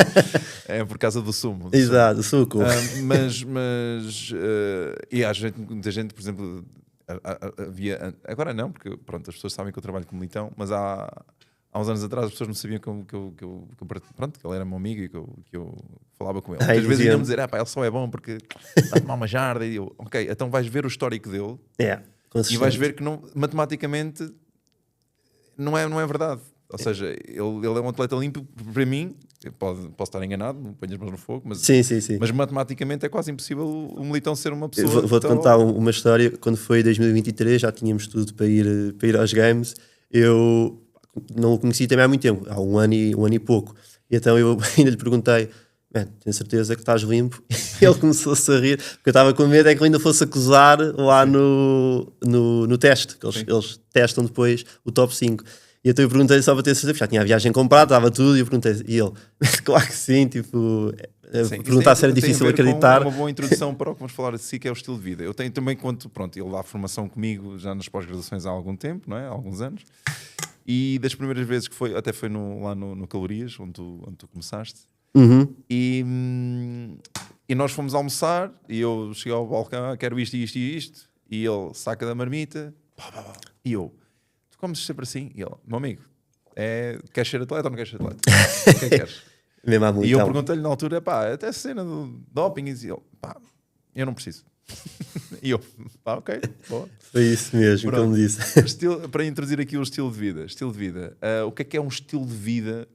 É por causa do sumo. Exato, do suco. E há muita gente, por exemplo, havia, agora não, porque pronto, as pessoas sabem que eu trabalho com Militão, mas há uns anos atrás as pessoas não sabiam que ele era meu amigo e que eu falava com ele. Muitas vezes iam dizer, ele só é bom porque vai tomar uma jarda. E eu, ok, então vais ver o histórico dele e vais ver que matematicamente não é verdade. Ou seja, ele é um atleta limpo para mim. Posso estar enganado, não ponho as mãos no fogo, mas, sim. Mas matematicamente é quase impossível o Militão ser uma pessoa. Vou-te contar uma história. Quando foi 2023, já tínhamos tudo para ir aos Games. Eu não o conheci também há muito tempo, há um ano e pouco. E então eu ainda lhe perguntei: Man, tenho certeza que estás limpo. Ele começou-se a rir, porque eu estava com medo é que ele ainda fosse acusar lá no teste, que eles testam depois o top 5. E então eu perguntei só para ter certeza, já tinha a viagem comprada, estava tudo, e eu perguntei, e ele, claro que sim, tipo, perguntar se era difícil acreditar. É uma boa introdução para o que vamos falar de si, que é o estilo de vida. Eu tenho também, pronto, ele dá formação comigo já nas pós-graduações há algum tempo, não é? Há alguns anos. E das primeiras vezes que foi, até foi lá no Calorias, onde tu começaste. Uhum. E nós fomos almoçar e eu cheguei ao balcão, quero isto e isto e isto, e ele saca da marmita, e eu, tu comes sempre assim? E ele, meu amigo, queres ser atleta ou não queres ser atleta? O que é que queres? Mesmo à E eu perguntei-lhe na altura, até a cena do doping, e ele, eu não preciso. E eu, ok, boa. Foi isso mesmo, Pronto. como disse. Para introduzir aqui o estilo de vida. O que é um estilo de vida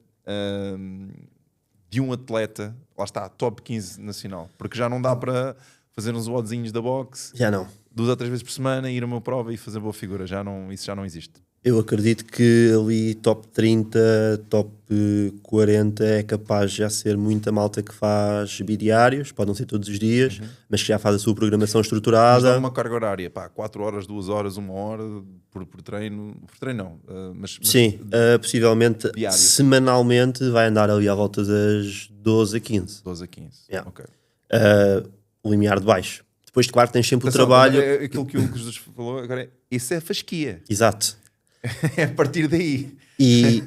de um atleta, lá está, top 15 nacional? Porque já não dá para fazer uns WODzinhos da boxe. Já não. 2 ou 3 vezes por semana, ir a uma prova e fazer boa figura. Isso já não existe. Eu acredito que ali top 30, top 40 é capaz de já ser muita malta que faz bidiários, pode não ser todos os dias, mas que já faz a sua programação Mas estruturada. dá uma carga horária, 4 horas, 2 horas, 1 hora por treino. Por treino não, mas Sim, possivelmente diário. Semanalmente vai andar ali à volta das 12 a 15. 12 a 15. Yeah. Ok. O limiar de baixo. Depois, claro, tens sempre Atenção, o trabalho. Aquilo que o Jesus falou agora, isso é fasquia. Exato. É a partir daí. E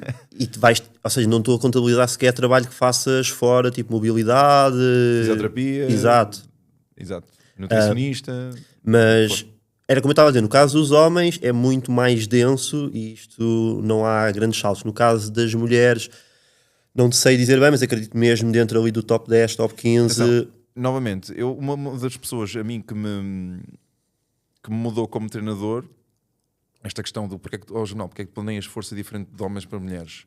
tu vais, ou seja, não estou a contabilizar sequer trabalho que faças fora, tipo mobilidade, Fisioterapia. Exato. Nutricionista. Mas era como eu estava a dizer, no caso dos homens é muito mais denso e isto não há grandes saltos. No caso das mulheres, não te sei dizer bem, mas acredito mesmo dentro ali do top 10, top 15. Atenção, novamente, uma das pessoas a mim que me mudou como treinador, esta questão do porque é que planeias força diferente de homens para mulheres.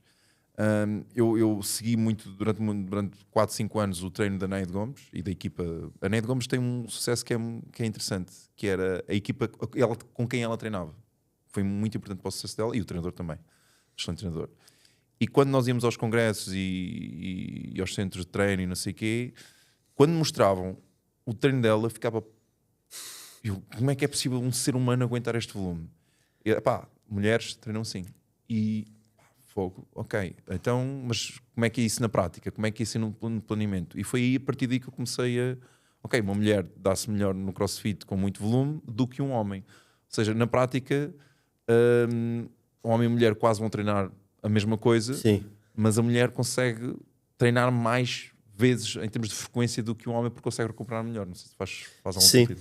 Eu segui muito durante 4, 5 anos o treino da Neide Gomes e da equipa. A Neide Gomes tem um sucesso que é interessante, que era a equipa com quem ela treinava. Foi muito importante para o sucesso dela e o treinador também. Excelente treinador. E quando nós íamos aos congressos e aos centros de treino e não sei o quê, quando mostravam o treino dela, ficava... como é que é possível um ser humano aguentar este volume? E, mulheres treinam sim. E fogo, ok. Então, mas como é que é isso na prática? Como é que é isso no planeamento? E foi aí, a partir daí que eu comecei a... Ok, uma mulher dá-se melhor no CrossFit com muito volume do que um homem. Ou seja, na prática, um homem e mulher quase vão treinar a mesma coisa, Sim. mas a mulher consegue treinar mais vezes em termos de frequência do que um homem porque consegue recuperar melhor. Não sei se faz algum sentido.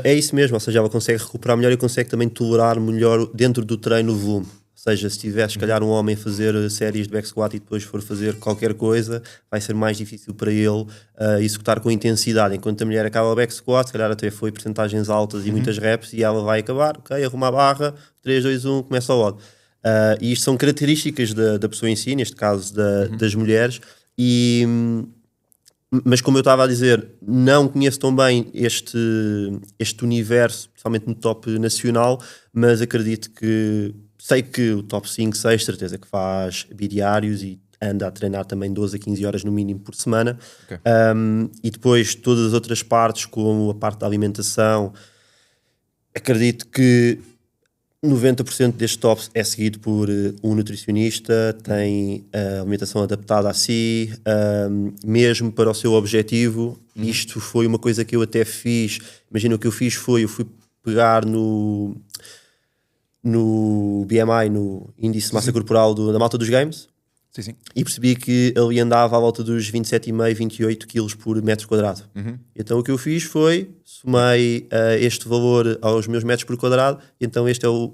É isso mesmo, ou seja, ela consegue recuperar melhor e consegue também tolerar melhor dentro do treino o volume. Ou seja, se tiver, se calhar, um homem a fazer séries de back squat e depois for fazer qualquer coisa, vai ser mais difícil para ele executar com intensidade. Enquanto a mulher acaba o back squat, se calhar até foi porcentagens altas e muitas reps, e ela vai acabar, ok, arruma a barra, 3, 2, 1, começa o WOD. E isto são características da pessoa em si, neste caso das mulheres, mas como eu estava a dizer, não conheço tão bem este universo, principalmente no top nacional, mas acredito que sei que o top 5, 6, certeza que faz bidiários e anda a treinar também 12 a 15 horas no mínimo por semana. Okay. E depois todas as outras partes, como a parte da alimentação, acredito que 90% destes tops é seguido por um nutricionista, tem a alimentação adaptada a si, mesmo para o seu objetivo. Isto foi uma coisa que eu até fiz. Imagina, o que eu fiz foi, eu fui pegar no BMI, no índice de massa corporal da malta dos games, Sim. e percebi que ele andava à volta dos 27,5, 28 kg por metro quadrado. Então o que eu fiz foi, somei este valor aos meus metros por quadrado, e então este é o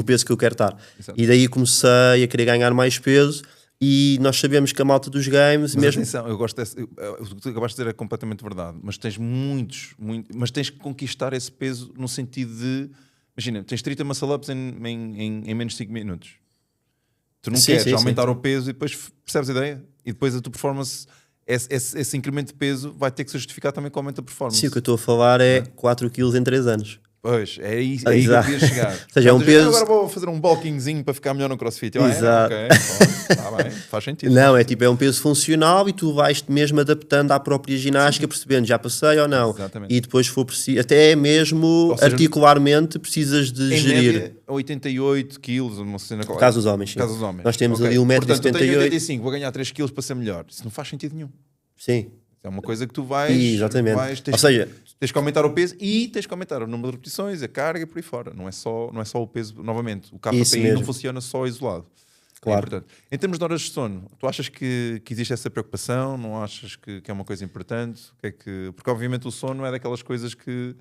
peso que eu quero estar. Exato. E daí comecei a querer ganhar mais peso, e nós sabemos que a malta dos games... Mas mesmo atenção, eu gosto o que tu acabaste de dizer é completamente verdade, mas tens mas tens que conquistar esse peso no sentido de... Imagina, tens 30 muscle-ups em menos de 5 minutos. Tu não queres aumentar o peso e depois percebes a ideia? E depois a tua performance, esse incremento de peso vai ter que se justificar também com o aumento da performance. Sim, o que eu estou a falar é 4 kg em 3 anos. Pois, é aí que eu queria chegar. Ou seja, é um peso... Agora vou fazer um bulkingzinho para ficar melhor no CrossFit. Exato. Está bem, faz sentido. Não, é um peso funcional e tu vais-te mesmo adaptando à própria ginástica, percebendo já passei ou não. Exatamente. E depois, se for preciso, até mesmo Ou seja, articularmente, precisas de em gerir. média, 88 quilos, uma cena Por causa dos homens, sim. Por causa dos homens. Nós temos Ok. ali 1,78 Portanto, eu tenho m. 85, vou ganhar 3 quilos para ser melhor. Isso não faz sentido nenhum. Sim. É uma coisa que tu vais... Exatamente. Tens, Ou seja... tens que aumentar o peso e tens que aumentar o número de repetições, a carga e por aí fora. Não é só o peso, novamente. O Isso KPI mesmo. não funciona só isolado. Claro. É importante. Em termos de horas de sono, tu achas que existe essa preocupação? Não achas que é uma coisa importante? Porque obviamente o sono é daquelas coisas que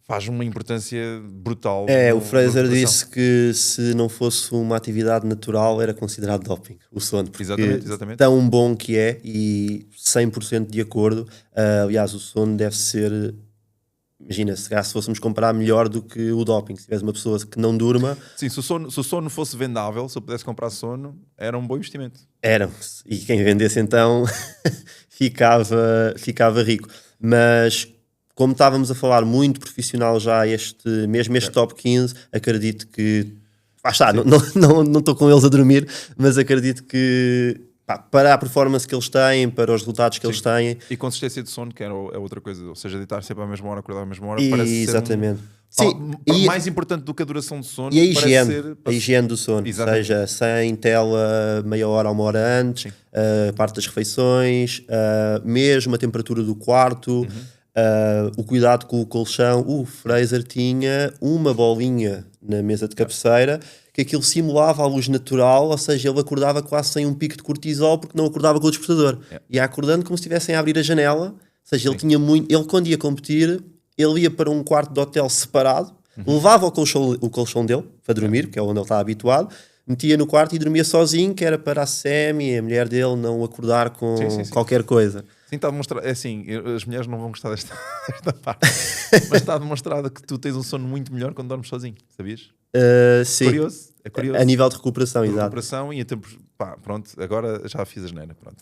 faz uma importância brutal. O Fraser disse que se não fosse uma atividade natural era considerado doping, o sono. Porque Exatamente. tão bom que é e 100% de acordo. Aliás, o sono deve ser... Imagina, se fôssemos comparar melhor do que o doping. Se tivesse uma pessoa que não durma... Sim, se o sono fosse vendável, se eu pudesse comprar sono, era um bom investimento. Era. E quem vendesse então ficava rico. Mas... Como estávamos a falar muito profissional já este top 15, acredito que... não estou com eles a dormir, mas acredito que para a performance que eles têm, para os resultados que eles têm... E consistência de sono, que é outra coisa. Ou seja, deitar sempre à mesma hora, acordar à mesma hora, parece exatamente. Sim, mais importante do que a duração de sono. E a higiene do sono. Exatamente. Ou seja, sem tela meia hora ou uma hora antes, parte das refeições, mesmo a temperatura do quarto... o cuidado com o colchão. O Fraser tinha uma bolinha na mesa de cabeceira que aquilo simulava a luz natural, ou seja, ele acordava quase sem um pico de cortisol porque não acordava com o despertador. Ia acordando como se estivessem a abrir a janela. Ou seja, ele quando ia competir, ele ia para um quarto de hotel separado, levava o colchão dele para dormir, que é onde ele está habituado, metia no quarto e dormia sozinho, que era para a Semi, a mulher dele, não acordar com qualquer coisa. Sim, está demonstrado. É assim, as mulheres não vão gostar desta parte, mas está demonstrado que tu tens um sono muito melhor quando dormes sozinho, sabias? Sim. É curioso. A nível de recuperação, exato. Recuperação e em tempos... pronto, agora já fiz a geneira, pronto.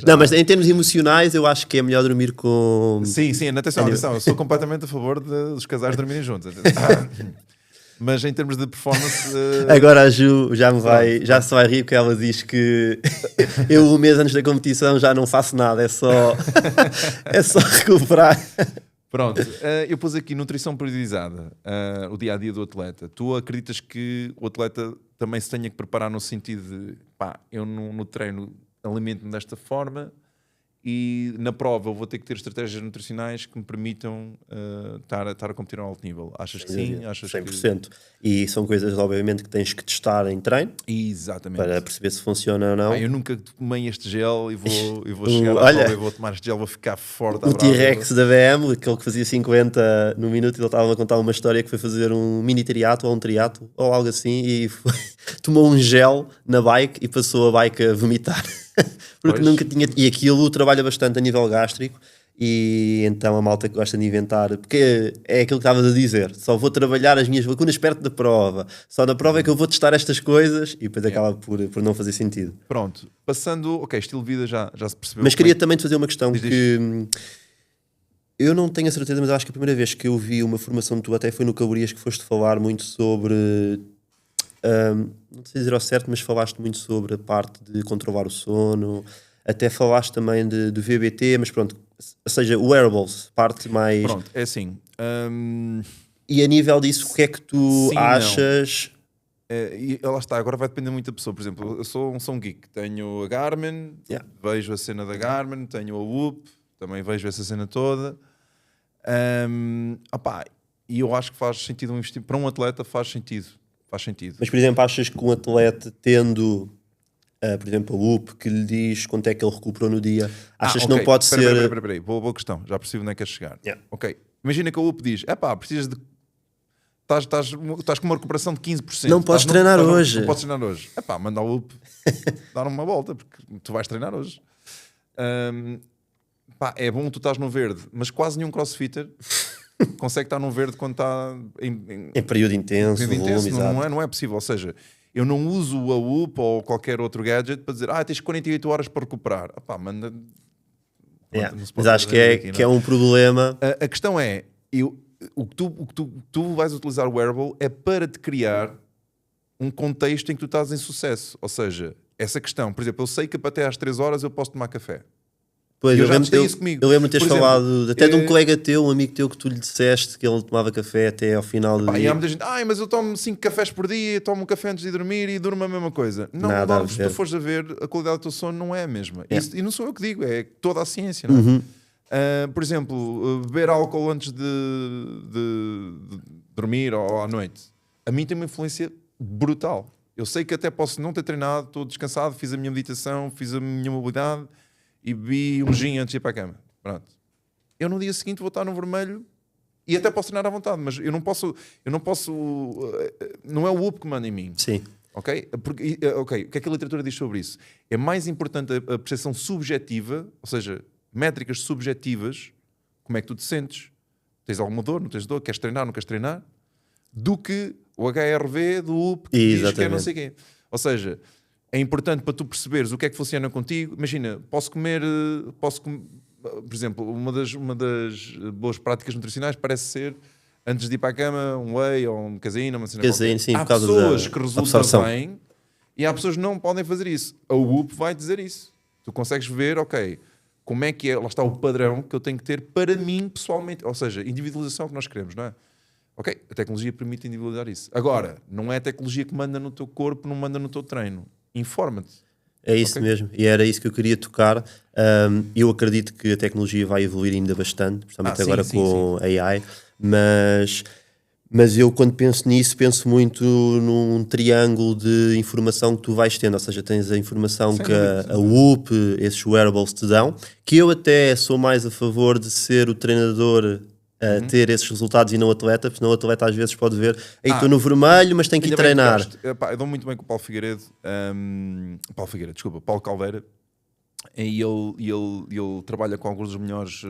Não, mas em termos emocionais eu acho que é melhor dormir com... Sim, atenção, eu sou completamente a favor dos casais dormirem juntos. Mas em termos de performance... Agora a Ju já se vai rir porque ela diz que eu um mês antes da competição já não faço nada, é só recuperar. Pronto, eu pus aqui nutrição periodizada, o dia-a-dia do atleta. Tu acreditas que o atleta também se tenha que preparar no sentido de, eu no treino alimento-me desta forma e na prova eu vou ter que ter estratégias nutricionais que me permitam estar a competir a alto nível. Achas que sim? Achas 100%. E são coisas, obviamente, que tens que testar em treino. Exatamente. Para perceber se funciona ou não. Eu nunca tomei este gel e vou chegar à prova e vou tomar este gel, vou ficar forte. O T-Rex da BM, aquele que fazia 50 no minuto, ele estava a contar uma história que foi fazer um mini triatlo ou um triatlo ou algo assim e tomou um gel na bike e passou a bike a vomitar. Porque nunca tinha... E aquilo trabalha bastante a nível gástrico e então a malta que gosta de inventar, porque é aquilo que estavas a dizer, só vou trabalhar as minhas vacunas perto da prova, só na prova é que eu vou testar estas coisas e depois acaba por não fazer sentido. Pronto, passando, estilo de vida já se percebeu. Mas queria também te fazer uma questão que eu não tenho a certeza, mas acho que a primeira vez que eu vi uma formação tua até foi no Caborias, que foste falar muito sobre... não sei dizer ao certo, mas falaste muito sobre a parte de controlar o sono, até falaste também de VBT, mas pronto, ou seja, wearables, parte mais... Pronto, é assim... E a nível disso, o que é que tu achas? E lá está, agora vai depender muito da pessoa. Por exemplo, eu sou um geek, tenho a Garmin, vejo a cena da Garmin, tenho a Whoop, também vejo essa cena toda. E eu acho que faz sentido investir. Para um atleta faz sentido. Mas, por exemplo, achas que um atleta tendo, por exemplo, a Whoop, que lhe diz quanto é que ele recuperou no dia, achas que não pode ser... Peraí, boa questão, já percebi onde é que queres chegar. Ok, imagina que a Whoop diz, precisas de... Estás com uma recuperação de 15%. Não podes treinar hoje. Não podes treinar hoje. Manda a Whoop dar uma volta, porque tu vais treinar hoje. É bom tu estás no verde, mas quase nenhum crossfitter consegue estar no verde quando está em período intenso. Não é possível. Ou seja, eu não uso a Whoop ou qualquer outro gadget para dizer tens 48 horas para recuperar. Manda. Mas acho que é um problema. A questão é, o que tu vais utilizar o wearable é para te criar um contexto em que tu estás em sucesso. Ou seja, essa questão, por exemplo, eu sei que até às 3 horas eu posso tomar café. Pois, Eu eu já lembro, testei isso comigo. eu lembro de teres Por exemplo, falado até de um colega teu, um amigo teu, que tu lhe disseste que ele tomava café até ao final do Pá, e dia. há muita gente, mas eu tomo 5 cafés por dia, tomo um café antes de dormir e durmo a mesma coisa. Não, Nada a não, se ver. tu fores a ver, a qualidade do teu sono não é a mesma. É. E não sou eu que digo, é toda a ciência. Não é? Por exemplo, beber álcool antes de dormir ou à noite, a mim tem uma influência brutal. Eu sei que até posso não ter treinado, estou descansado, fiz a minha meditação, fiz a minha mobilidade e bebi um gin antes de ir para a cama. Pronto. Eu no dia seguinte vou estar no vermelho e até posso treinar à vontade, mas eu não posso, não é o UP que manda em mim. Sim. Ok? Porque, ok, o que é que a literatura diz sobre isso? É mais importante a percepção subjetiva, ou seja, métricas subjetivas, como é que tu te sentes, tens alguma dor, não tens dor, queres treinar, não queres treinar, do que o HRV do UP que diz que é não sei o quê. Ou seja, é importante para tu perceberes o que é que funciona contigo. Imagina, posso comer, por exemplo, uma das boas práticas nutricionais parece ser, antes de ir para a cama, um whey ou um caseína, uma cena Caseína, sim, há por causa pessoas da que resultam absorção. bem e há pessoas que não podem fazer isso. A UP vai dizer isso. Tu consegues ver, ok, como é que é, lá está o padrão que eu tenho que ter para mim pessoalmente. Ou seja, individualização que nós queremos, não é? Ok, a tecnologia permite individualizar isso. Agora, não é a tecnologia que manda no teu corpo, não manda no teu treino. Informa-te. É isso Ok. mesmo, e era isso que eu queria tocar. Eu acredito que a tecnologia vai evoluir ainda bastante, principalmente Sim, agora sim, com AI, mas eu quando penso nisso, penso muito num triângulo de informação que tu vais tendo, ou seja, tens a informação Sem que dúvida. a UP, esses wearables te dão, que eu até sou mais a favor de ser o treinador a ter esses resultados e não o atleta, porque senão o atleta às vezes pode ver, aí estou no vermelho, mas tenho que ir Ainda bem treinar. tocaste. Epá, eu dou muito bem com o Paulo Caldeira, e ele trabalha com alguns dos melhores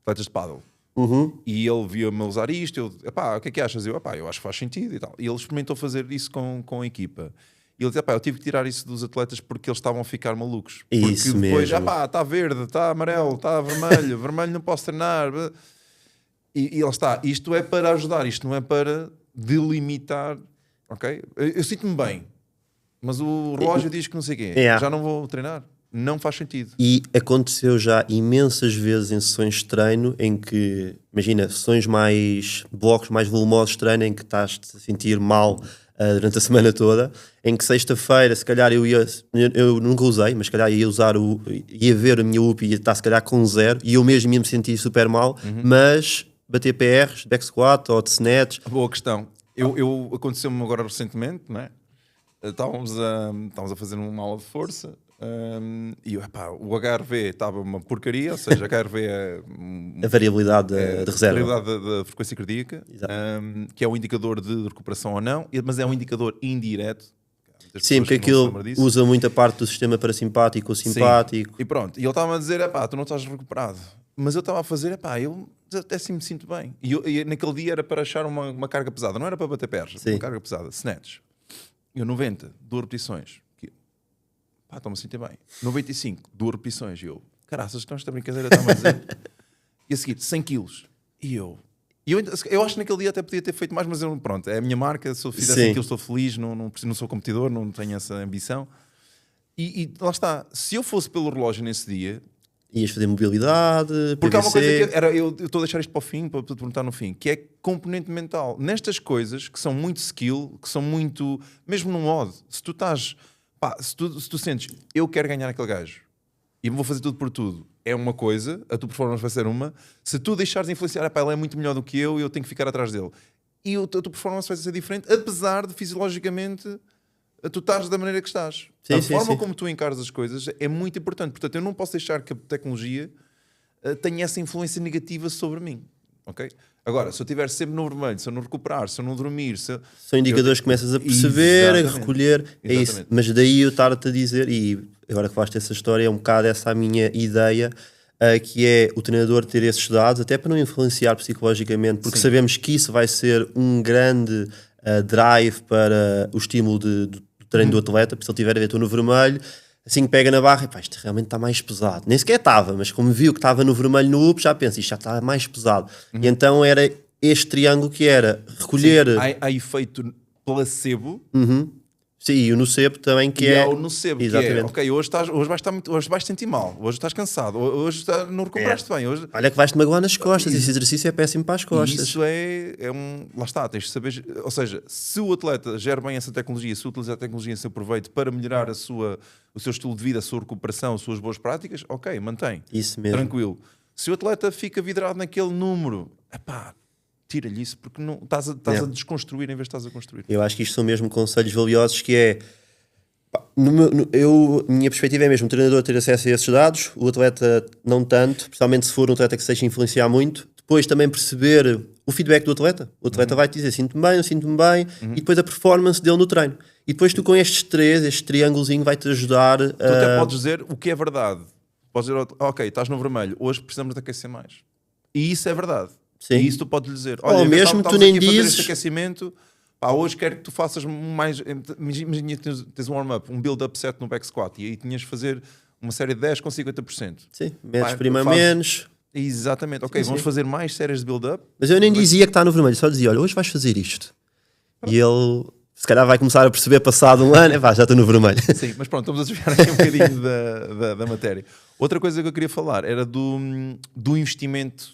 atletas de paddle. E ele via-me usar isto, o que é que achas? Eu acho que faz sentido e tal. E ele experimentou fazer isso com a equipa. E ele disse, eu tive que tirar isso dos atletas porque eles estavam a ficar malucos. Porque Isso depois, mesmo. está verde, está amarelo, está vermelho, vermelho não posso treinar. E ele está, isto é para ajudar, isto não é para delimitar, ok? Eu sinto-me bem, mas o relógio diz que não sei o quê, já não vou treinar. Não faz sentido. E aconteceu já imensas vezes em sessões de treino em que, imagina, sessões mais, blocos mais volumosos de treino em que estás-te a sentir mal durante a semana toda, em que sexta-feira, se calhar eu nunca usei, mas se calhar ia ver a minha UP e ia estar se calhar com 0 e eu mesmo ia me sentir super mal, mas bater PRs, back squat ou de snatch. Boa questão. Aconteceu-me agora recentemente, não é? Estávamos a fazer uma aula de força. E o HRV estava uma porcaria, ou seja, HRV é a variabilidade de reserva, a variabilidade da frequência cardíaca, que é um indicador de recuperação ou não, mas é um indicador indireto. Sim, porque aquilo usa muita parte do sistema parasimpático ou simpático. Sim. E pronto, e ele estava a dizer, tu não estás recuperado, mas eu estava a fazer, eu até assim me sinto bem. E naquele dia era para achar uma carga pesada, não era para bater pernas, uma carga pesada, snatch. Eu 90, 2 repetições. Estou-me a sentir bem. 95, 2 repetições. E eu, caraças, esta brincadeira está-me a dizer. E a seguir, 100 quilos. E eu acho que naquele dia até podia ter feito mais, mas pronto, é a minha marca. Se eu fizer 100 quilos, estou feliz. Não sou competidor, não tenho essa ambição. E lá está. Se eu fosse pelo relógio nesse dia, ias fazer mobilidade, porque PVC. há uma coisa que eu estou a deixar isto para o fim, para te perguntar no fim, que é componente mental. Nestas coisas que são muito skill, que são muito, mesmo num odd, se tu estás, se tu sentes, eu quero ganhar aquele gajo e vou fazer tudo por tudo, é uma coisa, a tua performance vai ser uma. Se tu deixares de influenciar, ele é muito melhor do que eu e eu tenho que ficar atrás dele, e a tua performance vai ser diferente, apesar de fisiologicamente tu estás da maneira que estás. A forma como tu encaras as coisas é muito importante. Portanto, eu não posso deixar que a tecnologia tenha essa influência negativa sobre mim. Okay? Agora, se eu estiver sempre no vermelho, se eu não recuperar, se eu não dormir... São indicadores que começas a perceber, a recolher. É isso. Mas daí eu estar-te a dizer, e agora que falaste essa história, é um bocado essa a minha ideia, que é o treinador ter esses dados, até para não influenciar psicologicamente, porque sabemos que isso vai ser um grande drive para o estímulo do treino do atleta, porque se ele tiver a ver, estou no vermelho, assim que pega na barra, pá, isto realmente está mais pesado. Nem sequer estava, mas como viu que estava no vermelho no up, já pensa, isto já está mais pesado. E então era este triângulo que era recolher... Há efeito placebo. Sim, e o nocebo também que E é... há o nocebo, que é, ok, hoje vais sentir mal, hoje estás cansado, hoje não recuperaste bem. Hoje... Olha que vais-te magoar nas costas, esse exercício é péssimo para as costas. Isso é um... Lá está, tens de saber... Ou seja, se o atleta gera bem essa tecnologia, se utilizar a tecnologia em seu proveito para melhorar o seu estilo de vida, a sua recuperação, as suas boas práticas, ok, mantém. Isso mesmo. Tranquilo. Se o atleta fica vidrado naquele número, epá, tira-lhe isso, porque não, estás a desconstruir em vez de estás a construir. Eu acho que isto são mesmo conselhos valiosos, que é... pá, minha perspectiva é mesmo o treinador ter acesso a esses dados, o atleta não tanto, especialmente se for um atleta que se deixa influenciar muito. Depois também perceber o feedback do atleta. O atleta vai-te dizer, sinto-me bem, não sinto-me bem, e depois a performance dele no treino. E depois tu com estes três, este triângulozinho vai-te ajudar a... Tu até podes dizer o que é verdade. Podes dizer, ok, estás no vermelho, hoje precisamos de aquecer mais. E isso é verdade. Sim. E isso tu podes dizer. Ou Olha, mesmo tu estamos nem aqui a fazer dizes... este aquecimento, pá, hoje quero que tu faças mais... Imagina, tens um warm-up, um build-up set no back squat, e aí tinhas de fazer uma série de 10 com 50%. Sim, metes Pá, prima fazes- menos... Exatamente. Ok, Sim, vamos sim. fazer mais séries de build-up. Mas eu nem dizia que está no vermelho, só dizia, olha, hoje vais fazer isto. E ele, se calhar, vai começar a perceber passado um ano, já estou no vermelho. Sim, mas pronto, estamos a desviar aqui um bocadinho da matéria. Outra coisa que eu queria falar era do investimento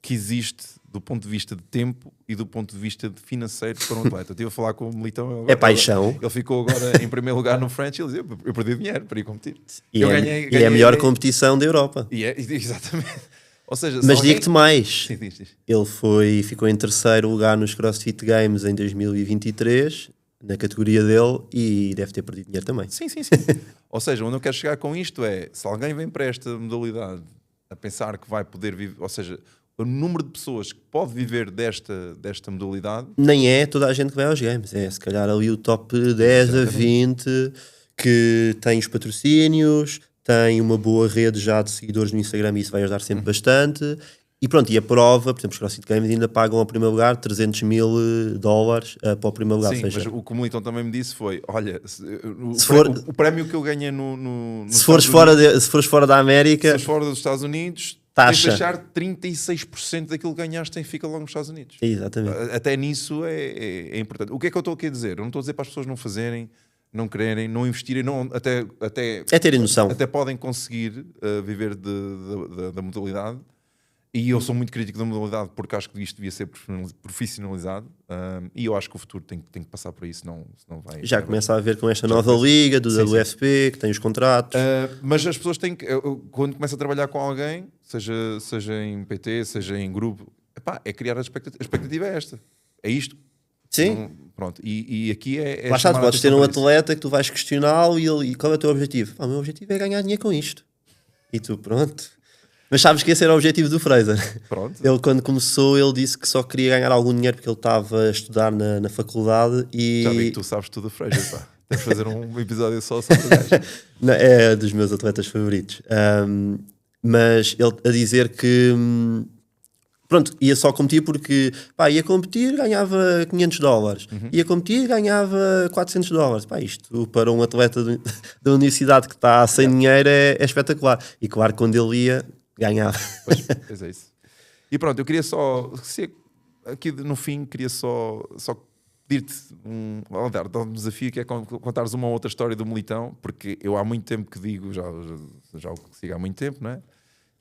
que existe do ponto de vista de tempo e do ponto de vista de financeiro para um atleta. Eu estive a falar com o Militão. É paixão. Ele ficou agora em primeiro lugar no French e ele dizia, eu perdi dinheiro para ir competir. E, Eu é, ganhei- e é a melhor ganhei- competição da Europa. Exatamente. Ou seja, se Mas alguém- digo-te mais, Sim, diz. ele ficou em terceiro lugar nos CrossFit Games em 2023, na categoria dele, e deve ter perdido dinheiro também. Sim. Ou seja, onde eu quero chegar com isto é, se alguém vem para esta modalidade a pensar que vai poder viver, ou seja, o número de pessoas que pode viver desta modalidade, Nem é toda a gente que vai aos Games, é se calhar ali o top 10 a 20 que tem os patrocínios, tem uma boa rede já de seguidores no Instagram e isso vai ajudar sempre bastante. E pronto, e a prova, por exemplo, os CrossFit Games ainda pagam ao primeiro lugar $300 mil para o primeiro lugar. sim, Ou seja, mas o que o Militão também me disse foi, olha, o prémio que eu ganhei nos se fores Estados Unidos, fora da se América, fores fora dos Estados Unidos, tens de taxa. deixar 36% daquilo que ganhaste e fica logo nos Estados Unidos. Exatamente. Até nisso é importante. O que é que eu estou aqui a dizer? Eu não estou a dizer para as pessoas não fazerem, não quererem, não investirem, até É terem noção. até podem conseguir viver da modalidade. E eu sou muito crítico da modalidade porque acho que isto devia ser profissionalizado. E eu acho que o futuro tem que passar por isso, senão vai... Já começa a ver com esta nova liga do Sim, WFP, que tem os contratos. mas as pessoas têm que... Quando começa a trabalhar com alguém, seja em PT, seja em grupo, epá, é criar a expectativa. A expectativa é esta. É isto. Sim. Não, pronto. E aqui é Lá está, tu chamar a podes ter atenção um para isso. atleta que tu vais questioná-lo e qual é o teu objetivo? O meu objetivo é ganhar dinheiro com isto. E tu, pronto. Mas sabes que esse era o objetivo do Fraser. Pronto. Ele, quando começou, ele disse que só queria ganhar algum dinheiro porque ele estava a estudar na faculdade e... Já vi que tu sabes tudo, Fraser, pá. Tens de fazer um episódio só sobre o gajo. Não, é dos meus atletas favoritos. Mas ele a dizer que... pronto, ia só competir porque... Pá, ia competir, ganhava $500. Ia competir, ganhava $400. Pá, isto para um atleta da universidade que está sem dinheiro é espetacular. E claro, quando ele ia, ganhava. Pois é isso. E pronto, eu queria só... Aqui no fim, queria só pedir-te dar um desafio, que é contares uma ou outra história do Militão, porque eu há muito tempo que digo, já o sigo há muito tempo, não é?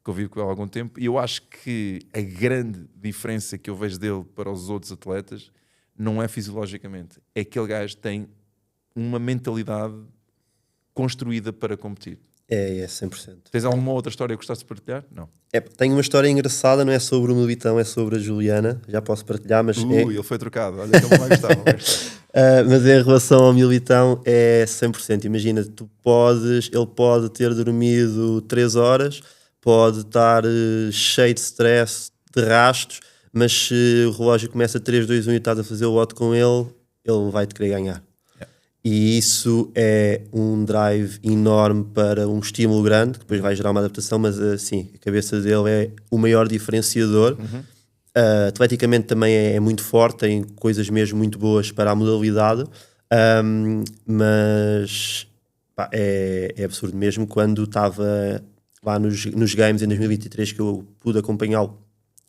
Convivo com ele há algum tempo, e eu acho que a grande diferença que eu vejo dele para os outros atletas não é fisiologicamente, é que aquele gajo tem uma mentalidade construída para competir. É 100%. Tens alguma outra história que gostaste de partilhar? Não. Tenho uma história engraçada, não é sobre o Militão, é sobre a Juliana. Já posso partilhar, mas... Ele foi trocado, olha que ele vai gostar. mas em relação ao Militão é 100%. Imagina, ele pode ter dormido 3 horas, pode estar cheio de stress, de rastos, mas se o relógio começa 3, 2, 1 e estás a fazer o voto com ele vai-te querer ganhar. E isso é um drive enorme para um estímulo grande, que depois vai gerar uma adaptação, mas assim, a cabeça dele é o maior diferenciador. Atleticamente também é muito forte, tem coisas mesmo muito boas para a modalidade, mas pá, é absurdo. Mesmo quando estava lá nos games em 2023, que eu pude acompanhá-lo,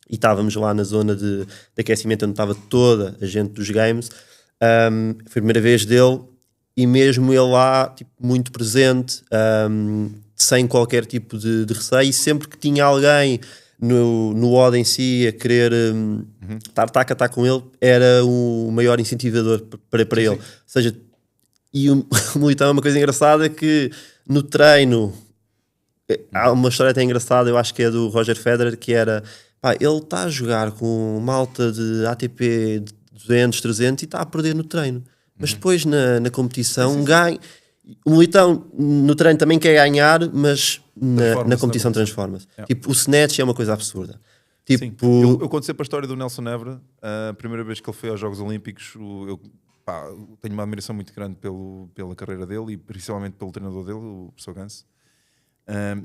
e estávamos lá na zona de aquecimento, onde estava toda a gente dos games, foi a primeira vez dele, e mesmo ele lá, tipo, muito presente, sem qualquer tipo de receio, e sempre que tinha alguém no odd em si a querer estar tac a tac com ele, era o maior incentivador para ele. Ou seja, e o Militão é uma coisa engraçada, que no treino há uma história até engraçada, eu acho que é do Roger Federer, que era, pá, ele está a jogar com malta de ATP 200, 300 e está a perder no treino, mas depois na competição ganha. O Militão no treino também quer ganhar, mas na competição transforma-se. Tipo, o snatch é uma coisa absurda. Tipo, eu conto sempre a história do Nelson Évora. A primeira vez que ele foi aos Jogos Olímpicos, eu tenho uma admiração muito grande pela carreira dele e principalmente pelo treinador dele, o professor Gans,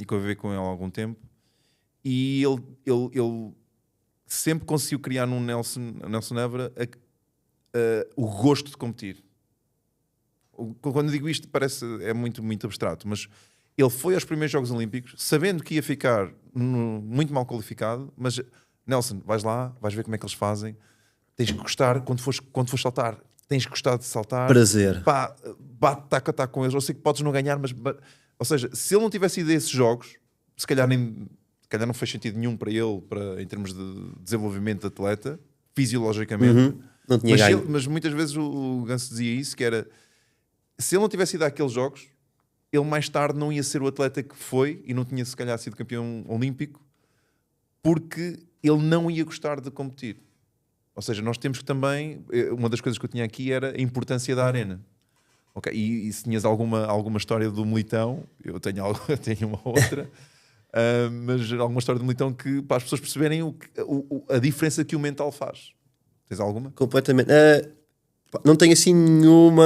e convivi com ele há algum tempo. E ele sempre conseguiu criar no Nelson Évora o gosto de competir. Quando digo isto é muito, muito abstrato, mas ele foi aos primeiros Jogos Olímpicos sabendo que ia ficar muito mal qualificado, mas Nelson, vais lá, vais ver como é que eles fazem, tens que gostar quando fores saltar, tens que gostar de saltar, prazer, pá, bate tac a tac com eles. Eu sei que podes não ganhar, mas ou seja, se ele não tivesse ido a esses jogos, se calhar não fez sentido nenhum para ele, em termos de desenvolvimento de atleta, fisiologicamente. Não tinha ganho. Mas muitas vezes o Gans dizia isso, que era, se ele não tivesse ido àqueles jogos, ele mais tarde não ia ser o atleta que foi e não tinha se calhar sido campeão olímpico, porque ele não ia gostar de competir. Ou seja, nós temos que também, uma das coisas que eu tinha aqui era a importância da arena. Okay? E se tinhas alguma história do Militão, eu tenho uma outra, mas alguma história do Militão que, para as pessoas perceberem a diferença que o mental faz. Tens alguma? Completamente. Não tenho assim nenhuma.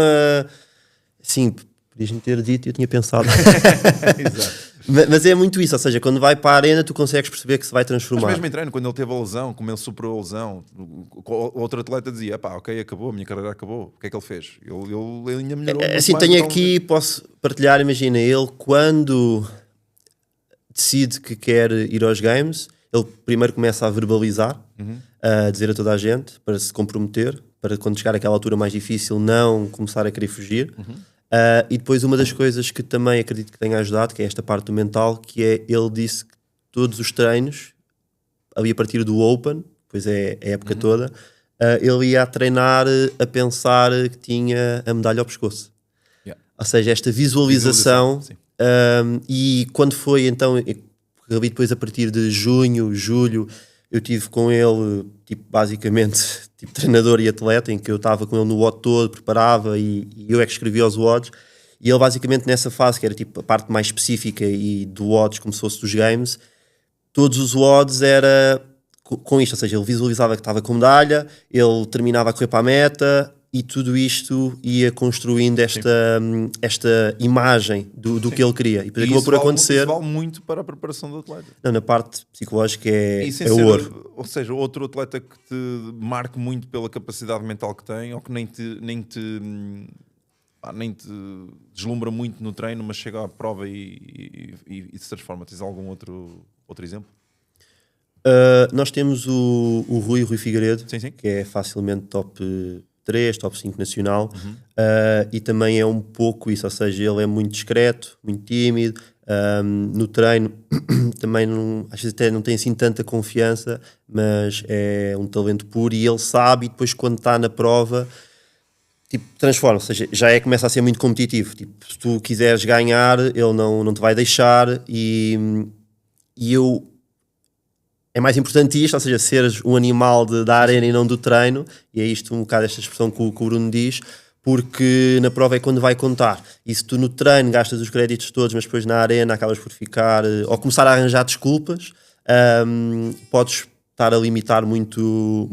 Sim, podias-me ter dito e eu tinha pensado. Exato. Mas é muito isso, ou seja, quando vai para a arena tu consegues perceber que se vai transformar. Mas mesmo em treino, quando ele teve a lesão, como ele superou a lesão, o outro atleta dizia, pá, ok, acabou, a minha carreira acabou. O que é que ele fez? Ele ainda melhorou. Assim, tenho aqui, posso partilhar, imagina, ele quando decide que quer ir aos games, ele primeiro começa a verbalizar, a dizer a toda a gente, para se comprometer, para quando chegar àquela altura mais difícil não começar a querer fugir. E depois uma das coisas que também acredito que tenha ajudado, que é esta parte do mental, que é, ele disse que todos os treinos, ali a partir do Open, pois é a época toda, ele ia a treinar a pensar que tinha a medalha ao pescoço. Ou seja, esta visualização e quando foi então, eu vi depois a partir de junho, julho, eu tive com ele, tipo, basicamente, tipo, treinador e atleta, em que eu estava com ele no WOD todo, preparava e eu é que escrevia os WODs. E ele, basicamente, nessa fase, que era tipo a parte mais específica e do WODs, como se fosse dos games, todos os WODs era com isto, ou seja, ele visualizava que estava com medalha, ele terminava a correr para a meta e tudo isto ia construindo esta imagem do que ele queria. E depois acabou por acontecer. Isso vale muito para a preparação do atleta. Não, na parte psicológica é ouro. Ou seja, outro atleta que te marque muito pela capacidade mental que tem, ou que nem te deslumbra muito no treino, mas chega à prova e se transforma. Tens algum outro exemplo? Nós temos o Rui Figueiredo, sim. Que é facilmente top 3, top 5 nacional, e também é um pouco isso, ou seja, ele é muito discreto, muito tímido, no treino também às vezes até não tem assim tanta confiança, mas é um talento puro e ele sabe, e depois quando está na prova, tipo, transforma, ou seja, começa a ser muito competitivo, tipo, se tu quiseres ganhar, ele não te vai deixar, e eu... É mais importante isto, ou seja, seres um animal da arena e não do treino, e é isto um bocado esta expressão que o Bruno diz, porque na prova é quando vai contar. E se tu no treino gastas os créditos todos, mas depois na arena acabas por ficar, ou começar a arranjar desculpas, podes estar a limitar muito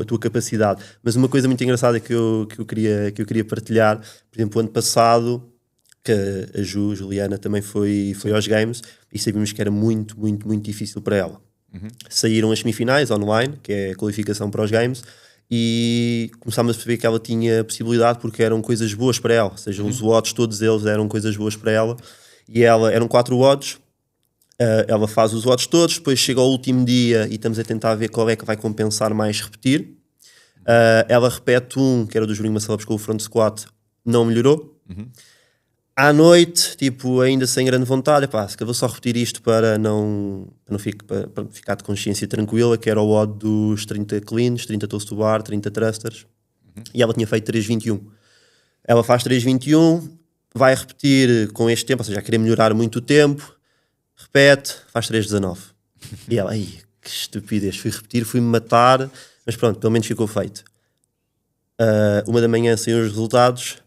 a tua capacidade. Mas uma coisa muito engraçada que eu queria partilhar, por exemplo, ano passado, que a Juliana também foi aos Games, e sabíamos que era muito, muito, muito difícil para ela. Saíram as semifinais online, que é a qualificação para os Games, e começámos a perceber que ela tinha possibilidade porque eram coisas boas para ela, ou seja, os WODs, todos eles eram coisas boas para ela, e ela, eram 4 WODs, ela faz os WODs todos, depois chega ao último dia e estamos a tentar ver qual é que vai compensar mais repetir. Ela repete um, que era dos Bring Muscle Ups com o front squat, não melhorou. À noite, tipo, ainda sem grande vontade, pá, se que eu vou só repetir isto para para ficar de consciência tranquila, que era o WOD dos 30 cleans, 30 toes to bar, 30 thrusters, e ela tinha feito 3.21. Ela faz 3.21, vai repetir com este tempo, ou seja, a querer melhorar muito o tempo, repete, faz 3.19. E ela, ai, que estupidez, fui repetir, fui-me matar, mas pronto, pelo menos ficou feito. 1 da manhã saíram os resultados,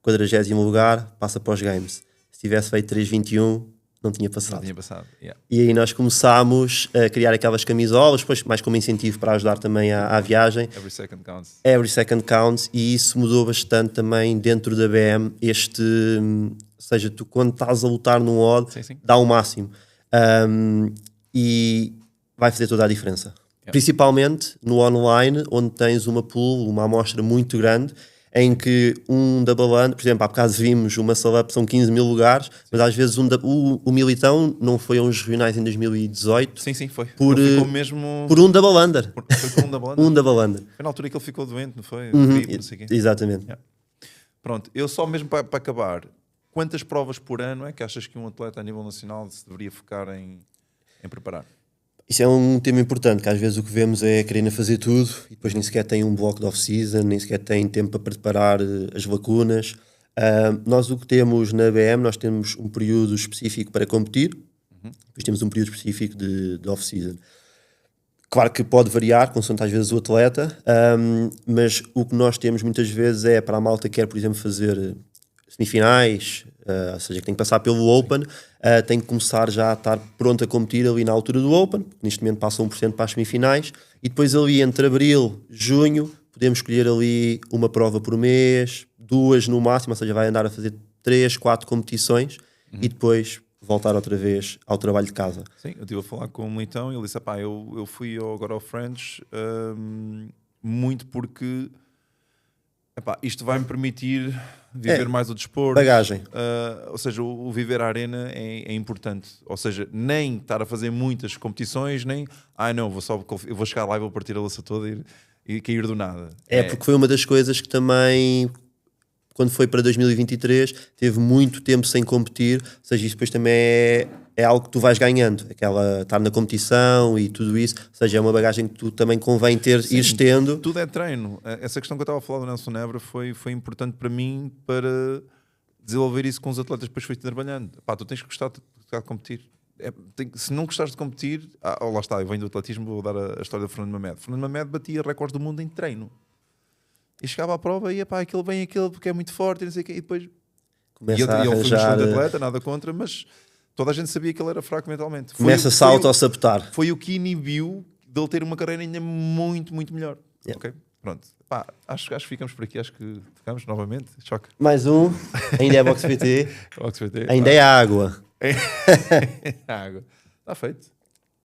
40º lugar, passa para os games. Se tivesse feito 3.21, não tinha passado. Não tinha passado, yeah. E aí nós começámos a criar aquelas camisolas, depois mais como incentivo para ajudar também à viagem. Every second counts. Every second counts, e isso mudou bastante também dentro da BM. Ou seja, tu quando estás a lutar num odd, Sim. dá o máximo. E vai fazer toda a diferença. Yeah. Principalmente no online, onde tens uma pool, uma amostra muito grande, em que um double under, por exemplo, há bocado vimos uma sala são 15 mil lugares, mas às vezes o Militão não foi a uns regionais em 2018. Sim, foi. Ele ficou mesmo... por um double under. Foi por um double under? Um double under. Foi na altura que ele ficou doente, não foi? Não sei quê. Exatamente. Yeah. Pronto, eu só mesmo para acabar, quantas provas por ano é que achas que um atleta a nível nacional se deveria focar em preparar? Isso é um tema importante, que às vezes o que vemos é querendo fazer tudo e depois nem sequer tem um bloco de off-season, nem sequer tem tempo para preparar as lacunas. Nós o que temos na BM, nós temos um período específico para competir, depois temos um período específico de off-season. Claro que pode variar, consoante às vezes o atleta, mas o que nós temos muitas vezes é para a malta que quer, por exemplo, fazer semifinais, ou seja, que tem que passar pelo Open, tem que começar já a estar pronto a competir ali na altura do Open, porque neste momento passa 1% para as semifinais, e depois ali entre abril e junho podemos escolher ali uma prova por mês, 2 no máximo, ou seja, vai andar a fazer 3, 4 competições e depois voltar outra vez ao trabalho de casa. Sim, eu estive a falar com o Militão e ele disse, pá, eu fui agora ao French muito porque isto vai-me permitir viver mais o desporto. Bagagem. Ou seja, o viver a arena é importante. Ou seja, nem estar a fazer muitas competições, nem não, eu vou chegar lá e vou partir a laça toda e cair do nada. Porque foi uma das coisas que também, quando foi para 2023, teve muito tempo sem competir, ou seja, isso depois também é algo que tu vais ganhando, estar na competição e tudo isso, ou seja, é uma bagagem que tu também convém ires tendo. Tudo é treino. Essa questão que eu estava a falar do Nelson Nebra foi importante para mim para desenvolver isso com os atletas, depois fui trabalhando. Tu tens que gostar de competir. Se não gostares de competir, lá está, eu venho do atletismo, vou dar a história do Fernando Mamed. Fernando Mamed batia recordes do mundo em treino. E chegava à prova e aquele porque é muito forte e não sei o quê, e depois Começa a ele foi um arranjar... excelente atleta, nada contra, mas toda a gente sabia que ele era fraco mentalmente. Começa-se a auto-sabotar. Foi o que inibiu dele ter uma carreira ainda muito, muito melhor. Yeah. Ok? Pronto. Acho que ficamos por aqui, acho que ficamos novamente. Choque. Mais um, ainda é Box PT, Box PT. ainda é água. Água. Está feito.